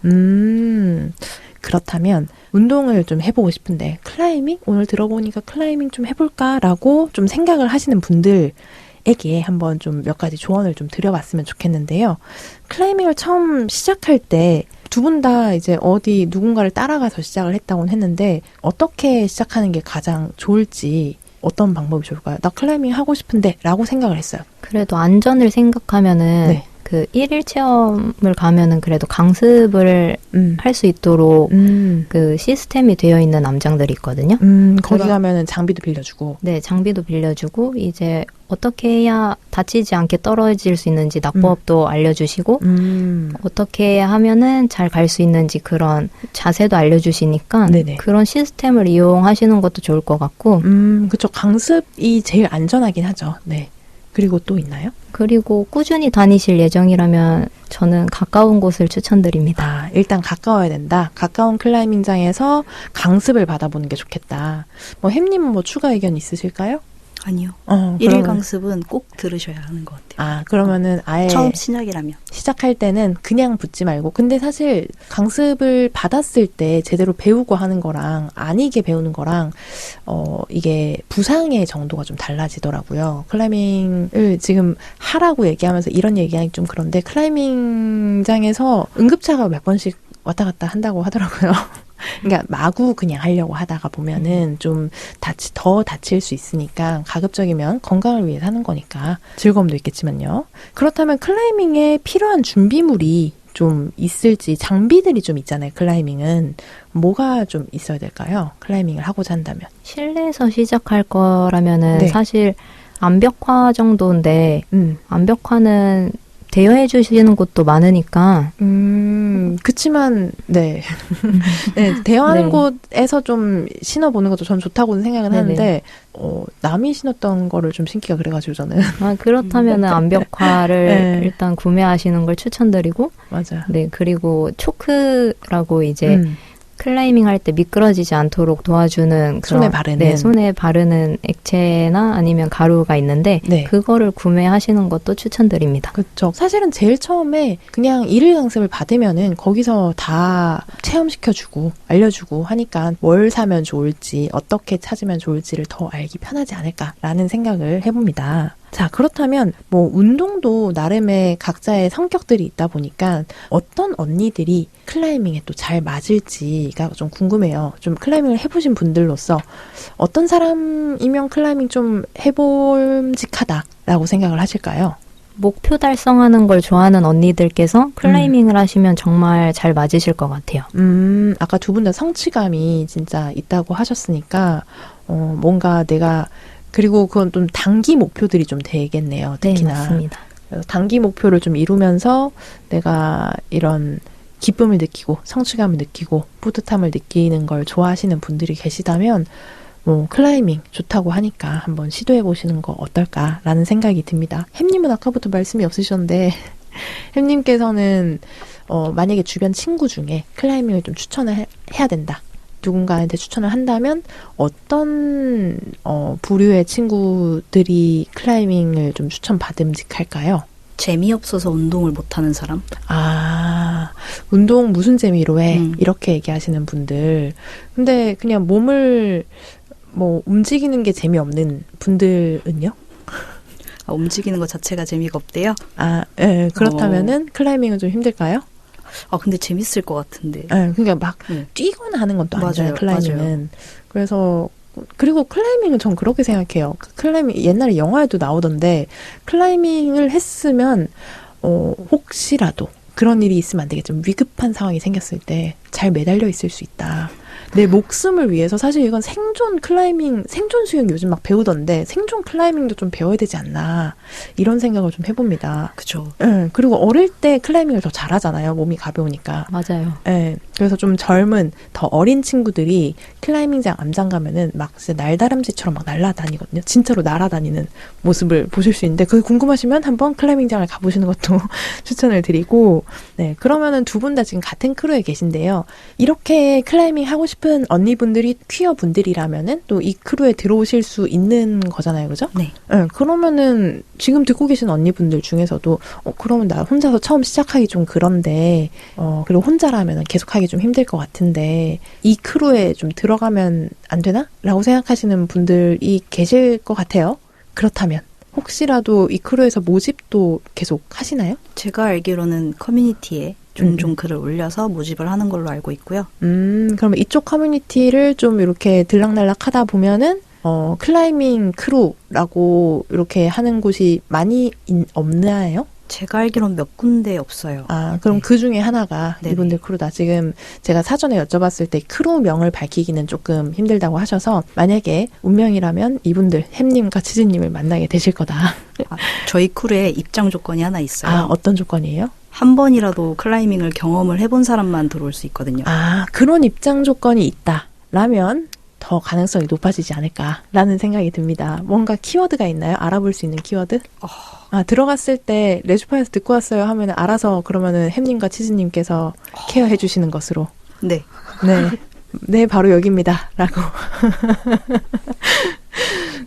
그렇다면 운동을 좀 해보고 싶은데 클라이밍? 오늘 들어보니까 클라이밍 좀 해볼까라고 좀 생각을 하시는 분들에게 한번 좀 몇 가지 조언을 좀 드려봤으면 좋겠는데요. 클라이밍을 처음 시작할 때 두 분 다 이제 어디 누군가를 따라가서 시작을 했다고는 했는데 어떻게 시작하는 게 가장 좋을지 어떤 방법이 좋을까요? 나 클라이밍 하고 싶은데 라고 생각을 했어요. 그래도 안전을 생각하면은 네. 그 1일 체험을 가면은 그래도 강습을 할 수 있도록 그 시스템이 되어 있는 암장들이 있거든요. 거기 가면은 장비도 빌려주고. 네, 장비도 빌려주고 이제 어떻게 해야 다치지 않게 떨어질 수 있는지 낙법도 알려주시고 어떻게 하면은 잘 갈 수 있는지 그런 자세도 알려주시니까 네네. 그런 시스템을 이용하시는 것도 좋을 것 같고. 그쵸. 강습이 제일 안전하긴 하죠. 네. 그리고 또 있나요? 그리고 꾸준히 다니실 예정이라면 저는 가까운 곳을 추천드립니다. 일단 가까워야 된다. 가까운 클라이밍장에서 강습을 받아보는 게 좋겠다. 뭐 햄님은 뭐 추가 의견 있으실까요? 아니요. 1일 그러면, 강습은 꼭 들으셔야 하는 것 같아요. 그러면은 아예 처음 시작이라면. 시작할 때는 그냥 붙지 말고. 근데 사실 강습을 받았을 때 제대로 배우고 하는 거랑 아니게 배우는 거랑 이게 부상의 정도가 좀 달라지더라고요. 클라이밍을 지금 하라고 얘기하면서 이런 얘기하기 좀 그런데 클라이밍장에서 응급차가 몇 번씩 왔다 갔다 한다고 하더라고요. 그러니까 마구 그냥 하려고 하다가 보면은 좀 더 다칠 수 있으니까 가급적이면 건강을 위해서 하는 거니까 즐거움도 있겠지만요. 그렇다면 클라이밍에 필요한 준비물이 좀 있을지 장비들이 좀 있잖아요. 클라이밍은 뭐가 좀 있어야 될까요? 클라이밍을 하고자 한다면. 실내에서 시작할 거라면은 네. 사실 암벽화 정도인데 암벽화는 대여해 주시는 곳도 많으니까. 그치만, 네. 네, 대여하는 네. 곳에서 좀 신어보는 것도 전 좋다고는 생각은 네네. 하는데, 남이 신었던 거를 좀 신기가 그래가지고 저는. 그렇다면은 암벽화를 네. 일단 구매하시는 걸 추천드리고. 맞아요. 네, 그리고 초크라고 이제 클라이밍 할 때 미끄러지지 않도록 도와주는 손에 바르는. 네, 손에 바르는 액체나 아니면 가루가 있는데 네. 그거를 구매하시는 것도 추천드립니다. 그렇죠. 사실은 제일 처음에 그냥 일일 강습을 받으면은 거기서 다 체험시켜주고 알려주고 하니까 뭘 사면 좋을지 어떻게 찾으면 좋을지를 더 알기 편하지 않을까라는 생각을 해봅니다. 자, 그렇다면 뭐 운동도 나름의 각자의 성격들이 있다 보니까 어떤 언니들이 클라이밍에 또 잘 맞을지가 좀 궁금해요. 좀 클라이밍을 해보신 분들로서 어떤 사람이면 클라이밍 좀 해볼직하다라고 생각을 하실까요? 목표 달성하는 걸 좋아하는 언니들께서 클라이밍을 하시면 정말 잘 맞으실 것 같아요. 아까 두 분 다 성취감이 진짜 있다고 하셨으니까 뭔가 내가 그리고 그건 좀 단기 목표들이 좀 되겠네요. 특히나. 네, 맞습니다. 그래서 단기 목표를 좀 이루면서 내가 이런 기쁨을 느끼고 성취감을 느끼고 뿌듯함을 느끼는 걸 좋아하시는 분들이 계시다면 뭐 클라이밍 좋다고 하니까 한번 시도해 보시는 거 어떨까라는 생각이 듭니다. 햄님은 아까부터 말씀이 없으셨는데 햄님께서는 만약에 주변 친구 중에 클라이밍을 좀 추천을 해야 된다. 누군가한테 추천을 한다면 어떤 부류의 친구들이 클라이밍을 좀 추천받음직할까요? 재미없어서 운동을 못하는 사람? 운동 무슨 재미로 해? 이렇게 얘기하시는 분들. 근데 그냥 몸을 뭐 움직이는 게 재미없는 분들은요? 움직이는 것 자체가 재미가 없대요? 예, 그렇다면은 클라이밍은 좀 힘들까요? 근데 재밌을 것 같은데. 그러니까 막 뛰거나 하는 건 또 아니잖아요, 클라이밍은. 맞아요. 그래서 그리고 클라이밍은 전 그렇게 생각해요. 클라이밍 옛날에 영화에도 나오던데 클라이밍을 했으면 혹시라도 그런 일이 있으면 안 되겠죠. 위급한 상황이 생겼을 때 잘 매달려 있을 수 있다. 내 목숨을 위해서 사실 이건 생존 클라이밍, 생존 수영 요즘 막 배우던데 생존 클라이밍도 좀 배워야 되지 않나 이런 생각을 좀 해봅니다. 그죠. 네, 그리고 어릴 때 클라이밍을 더 잘하잖아요. 몸이 가벼우니까. 맞아요. 네, 그래서 좀 젊은 더 어린 친구들이 클라이밍장 암장 가면은 막 진짜 날다람쥐처럼 막 날아다니거든요. 진짜로 날아다니는 모습을 보실 수 있는데 그게 궁금하시면 한번 클라이밍장을 가보시는 것도 추천을 드리고 네, 그러면은 두 분 다 지금 같은 크루에 계신데요. 이렇게 클라이밍 하고 싶은 언니분들이 퀴어 분들이라면은 또 이 크루에 들어오실 수 있는 거잖아요. 그죠? 네. 네, 그러면은 지금 듣고 계신 언니분들 중에서도 그러면 나 혼자서 처음 시작하기 좀 그런데 그리고 혼자라면 계속하기 좀 힘들 것 같은데 이 크루에 좀 들어가면 안 되나? 라고 생각하시는 분들이 계실 것 같아요. 그렇다면 혹시라도 이 크루에서 모집도 계속 하시나요? 제가 알기로는 커뮤니티에 종종 글을 올려서 모집을 하는 걸로 알고 있고요. 그러면 이쪽 커뮤니티를 좀 이렇게 들락날락 하다 보면은 클라이밍 크루라고 이렇게 하는 곳이 많이 없나요? 제가 알기로는 몇 군데 없어요. 아, 그럼 네. 그 중에 하나가 네네. 이분들 크루다. 지금 제가 사전에 여쭤봤을 때 크루명을 밝히기는 조금 힘들다고 하셔서 만약에 운명이라면 이분들 햄님과 치즈님을 만나게 되실 거다. 저희 크루에 입장 조건이 하나 있어요. 아, 어떤 조건이에요? 한 번이라도 클라이밍을 경험을 해본 사람만 들어올 수 있거든요. 아, 그런 입장 조건이 있다라면 더 가능성이 높아지지 않을까라는 생각이 듭니다. 뭔가 키워드가 있나요? 알아볼 수 있는 키워드? 들어갔을 때 레주파에서 듣고 왔어요 하면 알아서 그러면은 햄님과 치즈님께서 케어해 주시는 것으로. 네. 네. 네, 바로 여기입니다. 라고.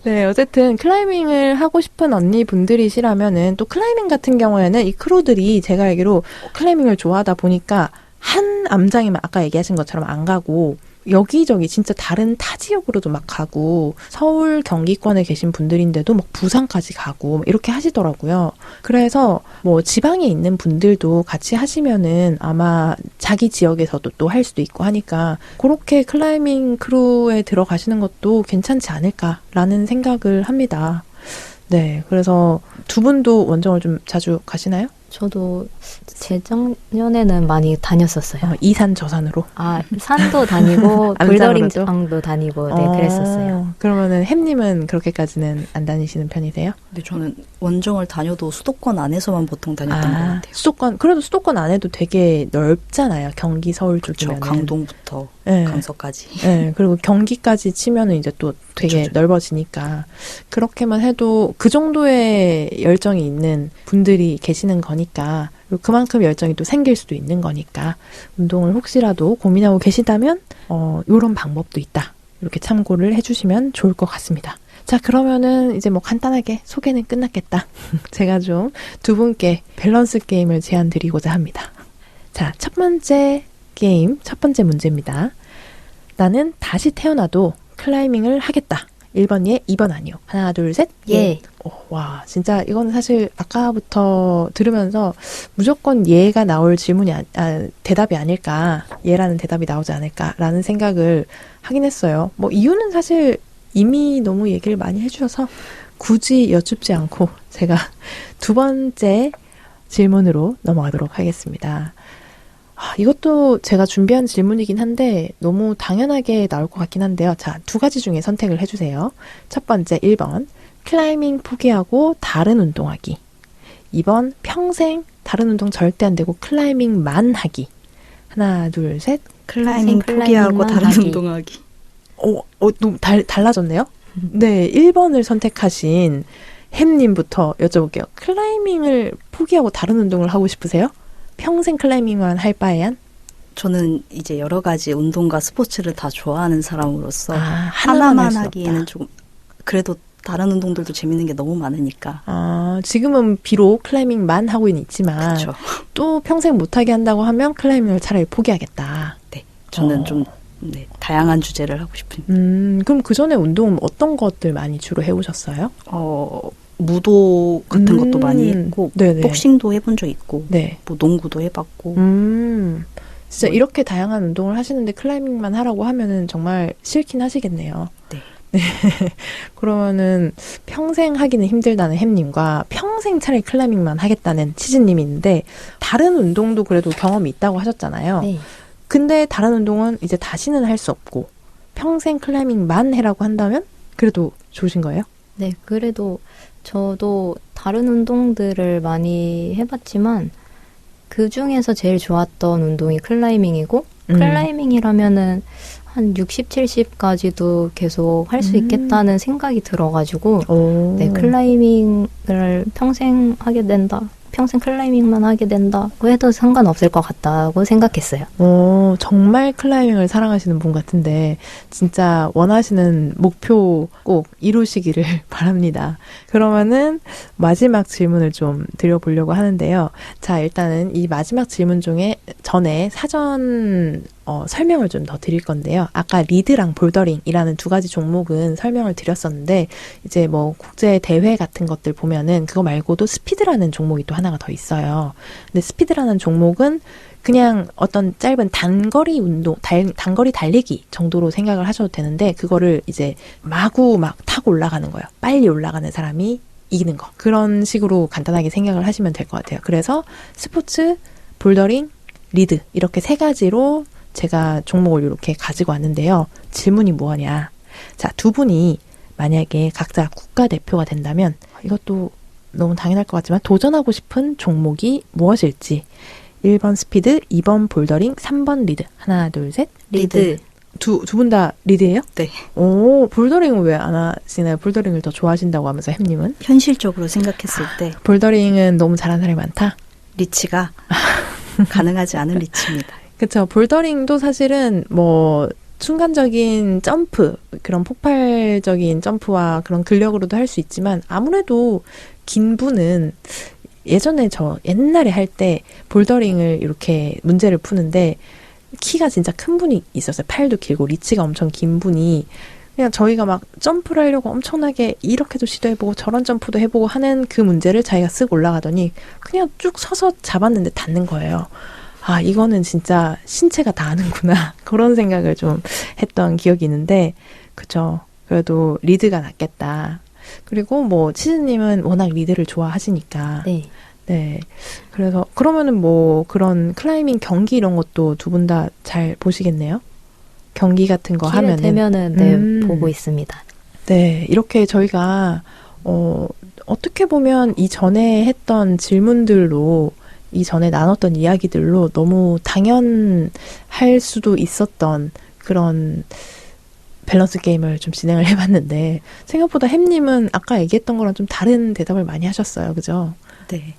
네, 어쨌든 클라이밍을 하고 싶은 언니분들이시라면은 또 클라이밍 같은 경우에는 이 크루들이 제가 알기로 클라이밍을 좋아하다 보니까 한 암장에만 아까 얘기하신 것처럼 안 가고 여기저기 진짜 다른 타 지역으로도 막 가고 서울 경기권에 계신 분들인데도 막 부산까지 가고 이렇게 하시더라고요. 그래서 뭐 지방에 있는 분들도 같이 하시면은 아마 자기 지역에서도 또 할 수도 있고 하니까 그렇게 클라이밍 크루에 들어가시는 것도 괜찮지 않을까라는 생각을 합니다. 네, 그래서 두 분도 원정을 좀 자주 가시나요? 저도 재작년에는 많이 다녔었어요. 이산 저산으로? 아, 산도 다니고 암장으로도? 볼더링장도 다니고 네, 그랬었어요. 그러면은 햄님은 그렇게까지는 안 다니시는 편이세요? 근데 저는 원정을 다녀도 수도권 안에서만 보통 다녔던 것 같아요. 수도권, 그래도 수도권 안에도 되게 넓잖아요. 경기, 서울 쪽이면. 그렇죠. 강동부터 네. 강서까지. 네, 그리고 경기까지 치면은 이제 또 되게 그쵸. 넓어지니까 그렇게만 해도 그 정도의 열정이 있는 분들이 계시는 거니까 그리고 그만큼 열정이 또 생길 수도 있는 거니까 운동을 혹시라도 고민하고 계시다면 요런 방법도 있다. 이렇게 참고를 해주시면 좋을 것 같습니다. 자, 그러면은 이제 뭐 간단하게 소개는 끝났겠다. 제가 좀 두 분께 밸런스 게임을 제안 드리고자 합니다. 자, 첫 번째 게임, 첫 번째 문제입니다. 나는 다시 태어나도 클라이밍을 하겠다. 1번 예, 2번 아니요. 하나, 둘, 셋. 예. 와, 진짜 이건 사실 아까부터 들으면서 무조건 예가 나올 질문이 대답이 아닐까. 예라는 대답이 나오지 않을까라는 생각을 하긴 했어요. 뭐 이유는 사실 이미 너무 얘기를 많이 해주셔서 굳이 여쭙지 않고 제가 두 번째 질문으로 넘어가도록 하겠습니다. 이것도 제가 준비한 질문이긴 한데 너무 당연하게 나올 것 같긴 한데요. 자, 두 가지 중에 선택을 해주세요. 첫 번째 1번 클라이밍 포기하고 다른 운동하기. 2번 평생 다른 운동 절대 안 되고 클라이밍만 하기. 하나, 둘, 셋. 클라이밍 포기하고 클라이밍만 다른 하기. 운동하기. 너무 달라졌네요? 네, 1번을 선택하신 햄님부터 여쭤볼게요. 클라이밍을 포기하고 다른 운동을 하고 싶으세요? 평생 클라이밍만 할 바에야? 저는 이제 여러 가지 운동과 스포츠를 다 좋아하는 사람으로서 하나만 할 하나만 수 하기에는 없다. 조금 그래도 다른 운동들도 재밌는 게 너무 많으니까. 지금은 비록 클라이밍만 하고는 있지만 그렇죠. 또 평생 못하게 한다고 하면 클라이밍을 차라리 포기하겠다. 네, 저는 좀 다양한 주제를 하고 싶은. 그럼 그 전에 운동은 어떤 것들 많이 주로 해오셨어요? 무도 같은 것도 많이 했고, 네네. 복싱도 해본 적 있고, 네. 뭐 농구도 해봤고. 진짜 이렇게 다양한 운동을 하시는데 클라이밍만 하라고 하면은 정말 싫긴 하시겠네요. 네. 네. 그러면은 평생 하기는 힘들다는 햄님과 평생 차라리 클라이밍만 하겠다는 치즈님이 있는데 다른 운동도 그래도 경험이 있다고 하셨잖아요. 네. 근데 다른 운동은 이제 다시는 할 수 없고 평생 클라이밍만 해라고 한다면 그래도 좋으신 거예요? 네, 그래도 저도 다른 운동들을 많이 해봤지만 그 중에서 제일 좋았던 운동이 클라이밍이고 클라이밍이라면은 한 60, 70까지도 계속 할 수 있겠다는 생각이 들어가지고 네, 클라이밍을 평생 하게 된다. 평생 클라이밍만 하게 된다고 해도 상관없을 것 같다고 생각했어요. 정말 클라이밍을 사랑하시는 분 같은데 진짜 원하시는 목표 꼭 이루시기를 바랍니다. 그러면은 마지막 질문을 좀 드려보려고 하는데요. 자, 일단은 이 마지막 질문 중에 전에 사전 설명을 좀 더 드릴 건데요. 아까 리드랑 볼더링이라는 두 가지 종목은 설명을 드렸었는데 이제 뭐 국제 대회 같은 것들 보면은 그거 말고도 스피드라는 종목이 또 하나가 더 있어요. 근데 스피드라는 종목은 그냥 어떤 짧은 단거리 운동, 단거리 달리기 정도로 생각을 하셔도 되는데 그거를 이제 마구 막 타고 올라가는 거예요. 빨리 올라가는 사람이 이기는 거. 그런 식으로 간단하게 생각을 하시면 될 것 같아요. 그래서 스포츠, 볼더링, 리드 이렇게 세 가지로 제가 종목을 이렇게 가지고 왔는데요. 질문이 뭐냐. 자, 두 분이 만약에 각자 국가대표가 된다면 이것도 너무 당연할 것 같지만 도전하고 싶은 종목이 무엇일지 1번 스피드, 2번 볼더링, 3번 리드. 하나, 둘, 셋. 리드. 두 분 다 리드예요? 네. 오, 볼더링은 왜 안 하시나요? 볼더링을 더 좋아하신다고 하면서 햄님은? 현실적으로 생각했을 때 볼더링은 너무 잘하는 사람이 많다? 리치가 가능하지 않은 리치입니다. 그쵸. 볼더링도 사실은 뭐 순간적인 점프, 그런 폭발적인 점프와 그런 근력으로도 할 수 있지만 아무래도 긴 분은 예전에 저 옛날에 할 때 볼더링을 이렇게 문제를 푸는데 키가 진짜 큰 분이 있었어요. 팔도 길고 리치가 엄청 긴 분이 그냥 저희가 막 점프를 하려고 엄청나게 이렇게도 시도해보고 저런 점프도 해보고 하는 그 문제를 자기가 쓱 올라가더니 그냥 쭉 서서 잡았는데 닿는 거예요. 아, 이거는 진짜 신체가 다 아는구나. 그런 생각을 좀 했던 기억이 있는데, 그쵸. 그래도 리드가 낫겠다. 그리고 뭐, 치즈님은 워낙 리드를 좋아하시니까. 네. 네. 그래서, 그러면은 뭐, 그런 클라이밍 경기 이런 것도 두 분 다 잘 보시겠네요? 경기 같은 거 기회 하면은. 되면은 네, 보고 있습니다. 네. 이렇게 저희가, 어떻게 보면 이전에 했던 질문들로 이전에 나눴던 이야기들로 너무 당연할 수도 있었던 그런 밸런스 게임을 좀 진행을 해봤는데 생각보다 햄님은 아까 얘기했던 거랑 좀 다른 대답을 많이 하셨어요. 그죠? 네.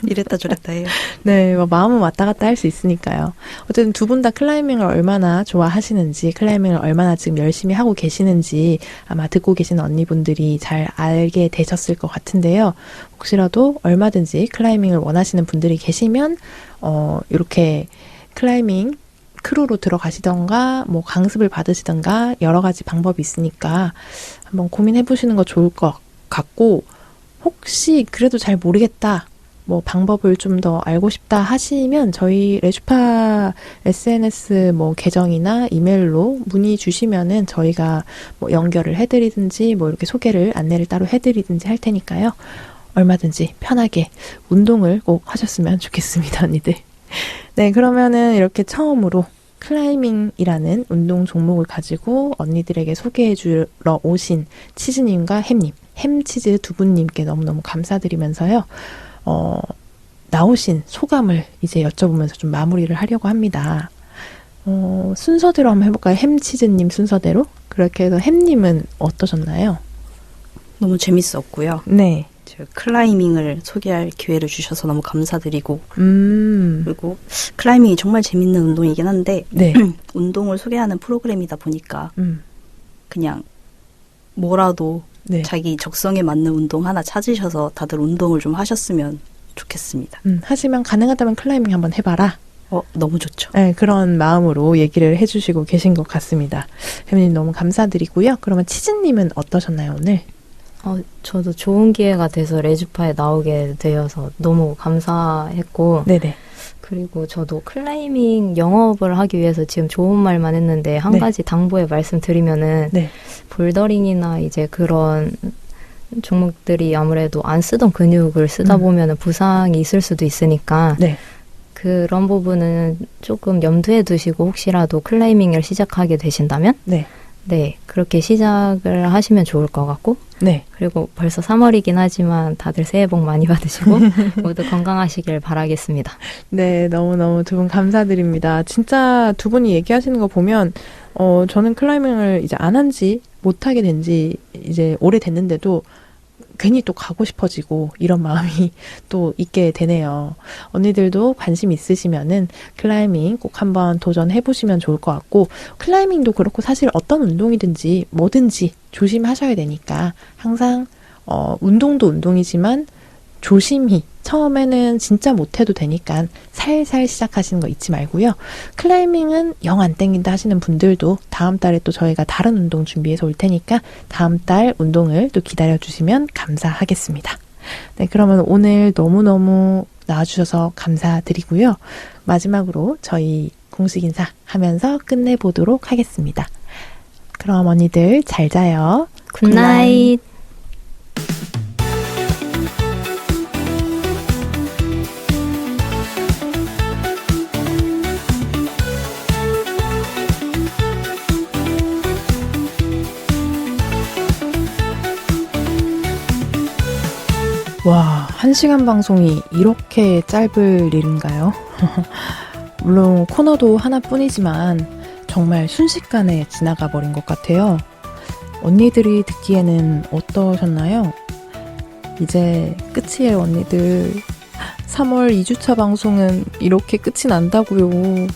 이랬다 저랬다 해요. 네, 뭐 마음은 왔다 갔다 할 수 있으니까요. 어쨌든 두 분 다 클라이밍을 얼마나 좋아하시는지, 클라이밍을 얼마나 지금 열심히 하고 계시는지 아마 듣고 계시는 언니분들이 잘 알게 되셨을 것 같은데요. 혹시라도 얼마든지 클라이밍을 원하시는 분들이 계시면 이렇게 클라이밍 크루로 들어가시던가 뭐 강습을 받으시던가 여러 가지 방법이 있으니까 한번 고민해 보시는 거 좋을 것 같고 혹시 그래도 잘 모르겠다. 뭐 방법을 좀 더 알고 싶다 하시면 저희 레주파 SNS 뭐 계정이나 이메일로 문의 주시면은 저희가 뭐 연결을 해드리든지 뭐 이렇게 소개를 안내를 따로 해드리든지 할 테니까요. 얼마든지 편하게 운동을 꼭 하셨으면 좋겠습니다, 언니들. 네, 그러면은 이렇게 처음으로 클라이밍이라는 운동 종목을 가지고 언니들에게 소개해 주러 오신 치즈님과 햄님, 햄치즈 두 분님께 너무너무 감사드리면서요. 나오신 소감을 이제 여쭤보면서 좀 마무리를 하려고 합니다. 순서대로 한번 해볼까요? 햄치즈님 순서대로? 그렇게 해서 햄님은 어떠셨나요? 너무 재밌었고요. 네. 클라이밍을 소개할 기회를 주셔서 너무 감사드리고 그리고 클라이밍이 정말 재밌는 운동이긴 한데 네. 운동을 소개하는 프로그램이다 보니까 그냥 뭐라도 네. 자기 적성에 맞는 운동 하나 찾으셔서 다들 운동을 좀 하셨으면 좋겠습니다. 하지만 가능하다면 클라이밍 한번 해봐라. 너무 좋죠. 네, 그런 마음으로 얘기를 해주시고 계신 것 같습니다. 혜민님 너무 감사드리고요. 그러면 치즈님은 어떠셨나요, 오늘? 저도 좋은 기회가 돼서 레주파에 나오게 되어서 너무 감사했고 네네. 그리고 저도 클라이밍 영업을 하기 위해서 지금 좋은 말만 했는데 한 네. 가지 당부에 말씀드리면은 네. 볼더링이나 이제 그런 종목들이 아무래도 안 쓰던 근육을 쓰다 보면은 부상이 있을 수도 있으니까 네. 그런 부분은 조금 염두에 두시고 혹시라도 클라이밍을 시작하게 되신다면 네. 네, 그렇게 시작을 하시면 좋을 것 같고 네. 그리고 벌써 3월이긴 하지만 다들 새해 복 많이 받으시고 모두 건강하시길 바라겠습니다. 네, 너무너무 두 분 감사드립니다. 진짜 두 분이 얘기하시는 거 보면 저는 클라이밍을 이제 안 한지 못하게 된 지 이제 오래됐는데도 괜히 또 가고 싶어지고 이런 마음이 또 있게 되네요. 언니들도 관심 있으시면은 클라이밍 꼭 한번 도전해 보시면 좋을 것 같고, 클라이밍도 그렇고 사실 어떤 운동이든지 뭐든지 조심하셔야 되니까 항상 운동도 운동이지만 조심히 처음에는 진짜 못해도 되니까 살살 시작하시는 거 잊지 말고요. 클라이밍은 영 안 땡긴다 하시는 분들도 다음 달에 또 저희가 다른 운동 준비해서 올 테니까 다음 달 운동을 또 기다려주시면 감사하겠습니다. 네, 그러면 오늘 너무너무 나와주셔서 감사드리고요. 마지막으로 저희 공식 인사 하면서 끝내보도록 하겠습니다. 그럼 언니들 잘 자요. 굿나잇. 와, 1시간 방송이 이렇게 짧을 일인가요? 물론 코너도 하나뿐이지만 정말 순식간에 지나가 버린 것 같아요. 언니들이 듣기에는 어떠셨나요? 이제 끝이에요, 언니들. 3월 2주차 방송은 이렇게 끝이 난다고요.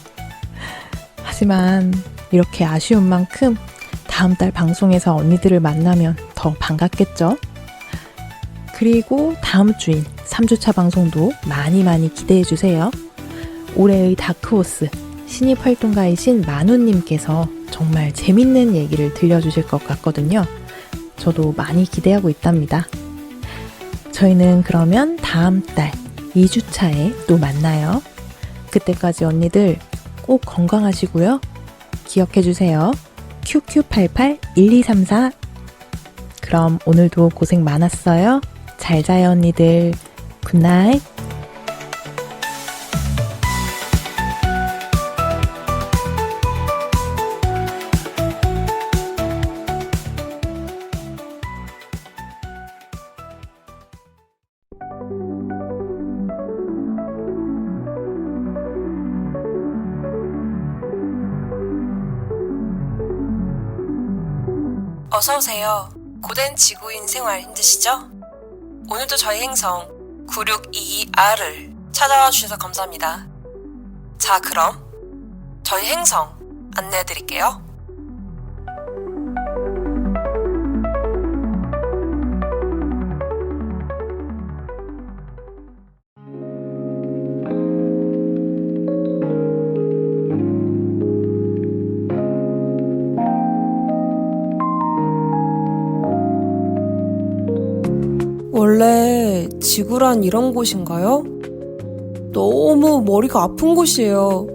하지만 이렇게 아쉬운 만큼 다음 달 방송에서 언니들을 만나면 더 반갑겠죠? 그리고 다음 주인 3주차 방송도 많이 많이 기대해주세요. 올해의 다크호스 신입 활동가이신 만우님께서 정말 재밌는 얘기를 들려주실 것 같거든요. 저도 많이 기대하고 있답니다. 저희는 그러면 다음 달 2주차에 또 만나요. 그때까지 언니들 꼭 건강하시고요. 기억해주세요. QQ881234. 그럼 오늘도 고생 많았어요. 잘 자요, 언니들. 굿나잇. 어서오세요. 고된 지구인 생활 힘드시죠? 오늘도 저희 행성 9622R을 찾아와 주셔서 감사합니다. 자, 그럼 저희 행성 안내해드릴게요. 원래 지구란 이런 곳인가요? 너무 머리가 아픈 곳이에요.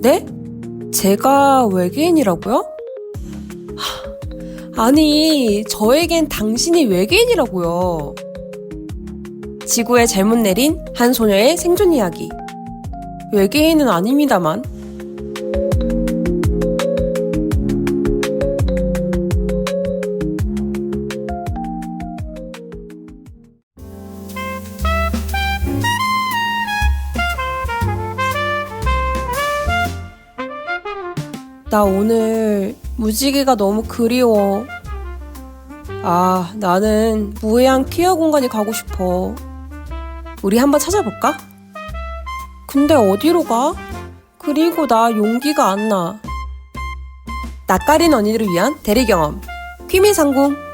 네? 제가 외계인이라고요? 아니, 저에겐 당신이 외계인이라고요. 지구에 잘못 내린 한 소녀의 생존 이야기. 외계인은 아닙니다만. 나 오늘 무지개가 너무 그리워. 아, 나는 무해한 퀴어 공간에 가고 싶어. 우리 한번 찾아볼까? 근데 어디로 가? 그리고 나 용기가 안 나. 낯가린 언니들을 위한 대리경험. 퀴미상궁.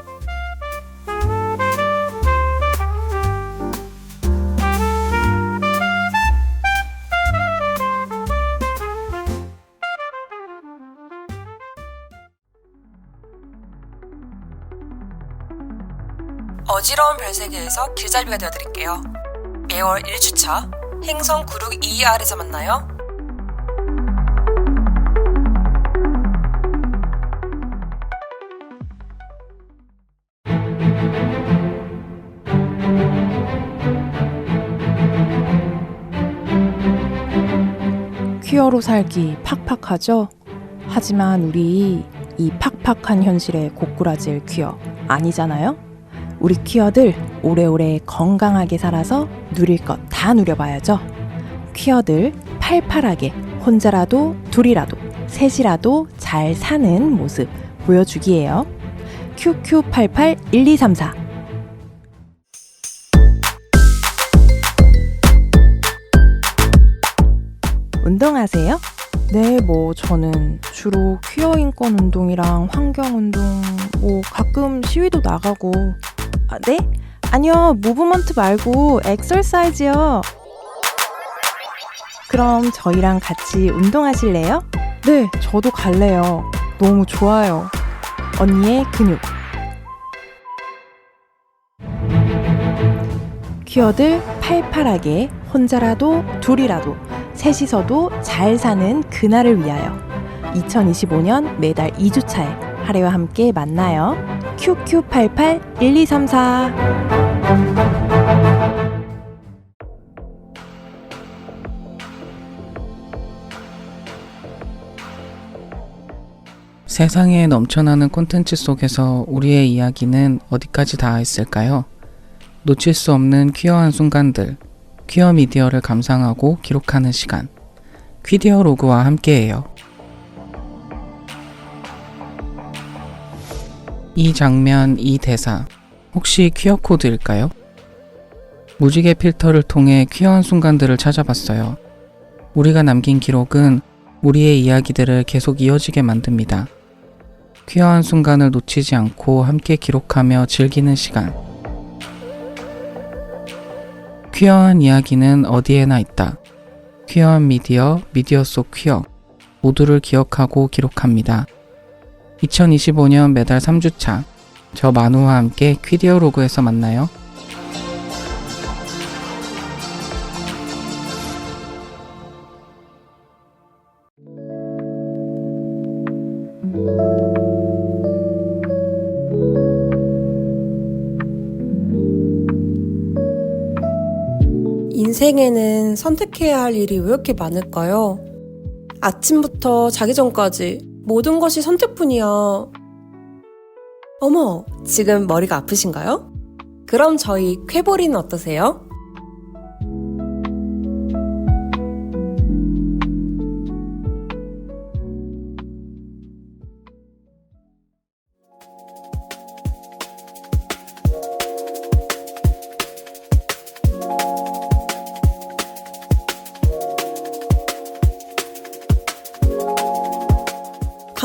어지러운 별세계에서 길잡이가 되어드릴게요. 매월 1주차 행성 9622R에서 만나요. 퀴어로 살기 팍팍하죠? 하지만 우리 이 팍팍한 현실에 고꾸라질 퀴어 아니잖아요? 우리 퀴어들 오래오래 건강하게 살아서 누릴 것 다 누려봐야죠. 퀴어들 팔팔하게 혼자라도 둘이라도 셋이라도 잘 사는 모습 보여주기예요. QQ881234 운동하세요? 네, 저는 주로 퀴어 인권 운동이랑 환경 운동, 가끔 시위도 나가고. 네? 아니요, 무브먼트 말고 엑설사이즈요. 그럼 저희랑 같이 운동하실래요? 네, 저도 갈래요. 너무 좋아요. 언니의 근육. 퀴어들 팔팔하게 혼자라도 둘이라도 셋이서도 잘 사는 그날을 위하여 2025년 매달 2주차에 하래와 함께 만나요. QQ881234 세상에 넘쳐나는 콘텐츠 속에서 우리의 이야기는 어디까지 닿아 있을까요? 놓칠 수 없는 퀴어한 순간들, 퀴어 미디어를 감상하고 기록하는 시간, 퀴디어 로그와 함께해요. 이 장면, 이 대사, 혹시 퀴어 코드일까요? 무지개 필터를 통해 퀴어한 순간들을 찾아봤어요. 우리가 남긴 기록은 우리의 이야기들을 계속 이어지게 만듭니다. 퀴어한 순간을 놓치지 않고 함께 기록하며 즐기는 시간. 퀴어한 이야기는 어디에나 있다. 퀴어한 미디어, 미디어 속 퀴어. 모두를 기억하고 기록합니다. 2025년 매달 3주차. 저 만우와 함께 퀴디어 로그에서 만나요. 인생에는 선택해야 할 일이 왜 이렇게 많을까요? 아침부터 자기 전까지 모든 것이 선택뿐이야. 어머, 지금 머리가 아프신가요? 그럼 저희 쾌보리는 어떠세요?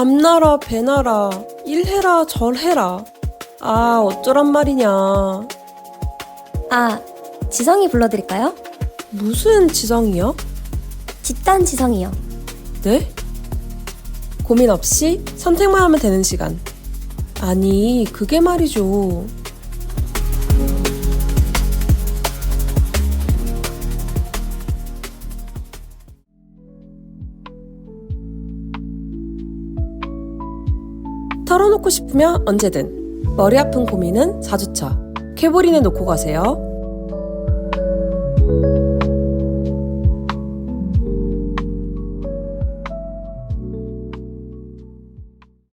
밤나라 배나라 일해라 절해라. 아, 어쩌란 말이냐. 아, 지성이 불러드릴까요? 무슨 지성이요? 집단 지성이요. 네? 고민 없이 선택만 하면 되는 시간. 아니, 그게 말이죠. 털어놓고 싶으면 언제든. 머리 아픈 고민은 4주차. 쾌보린에 놓고 가세요.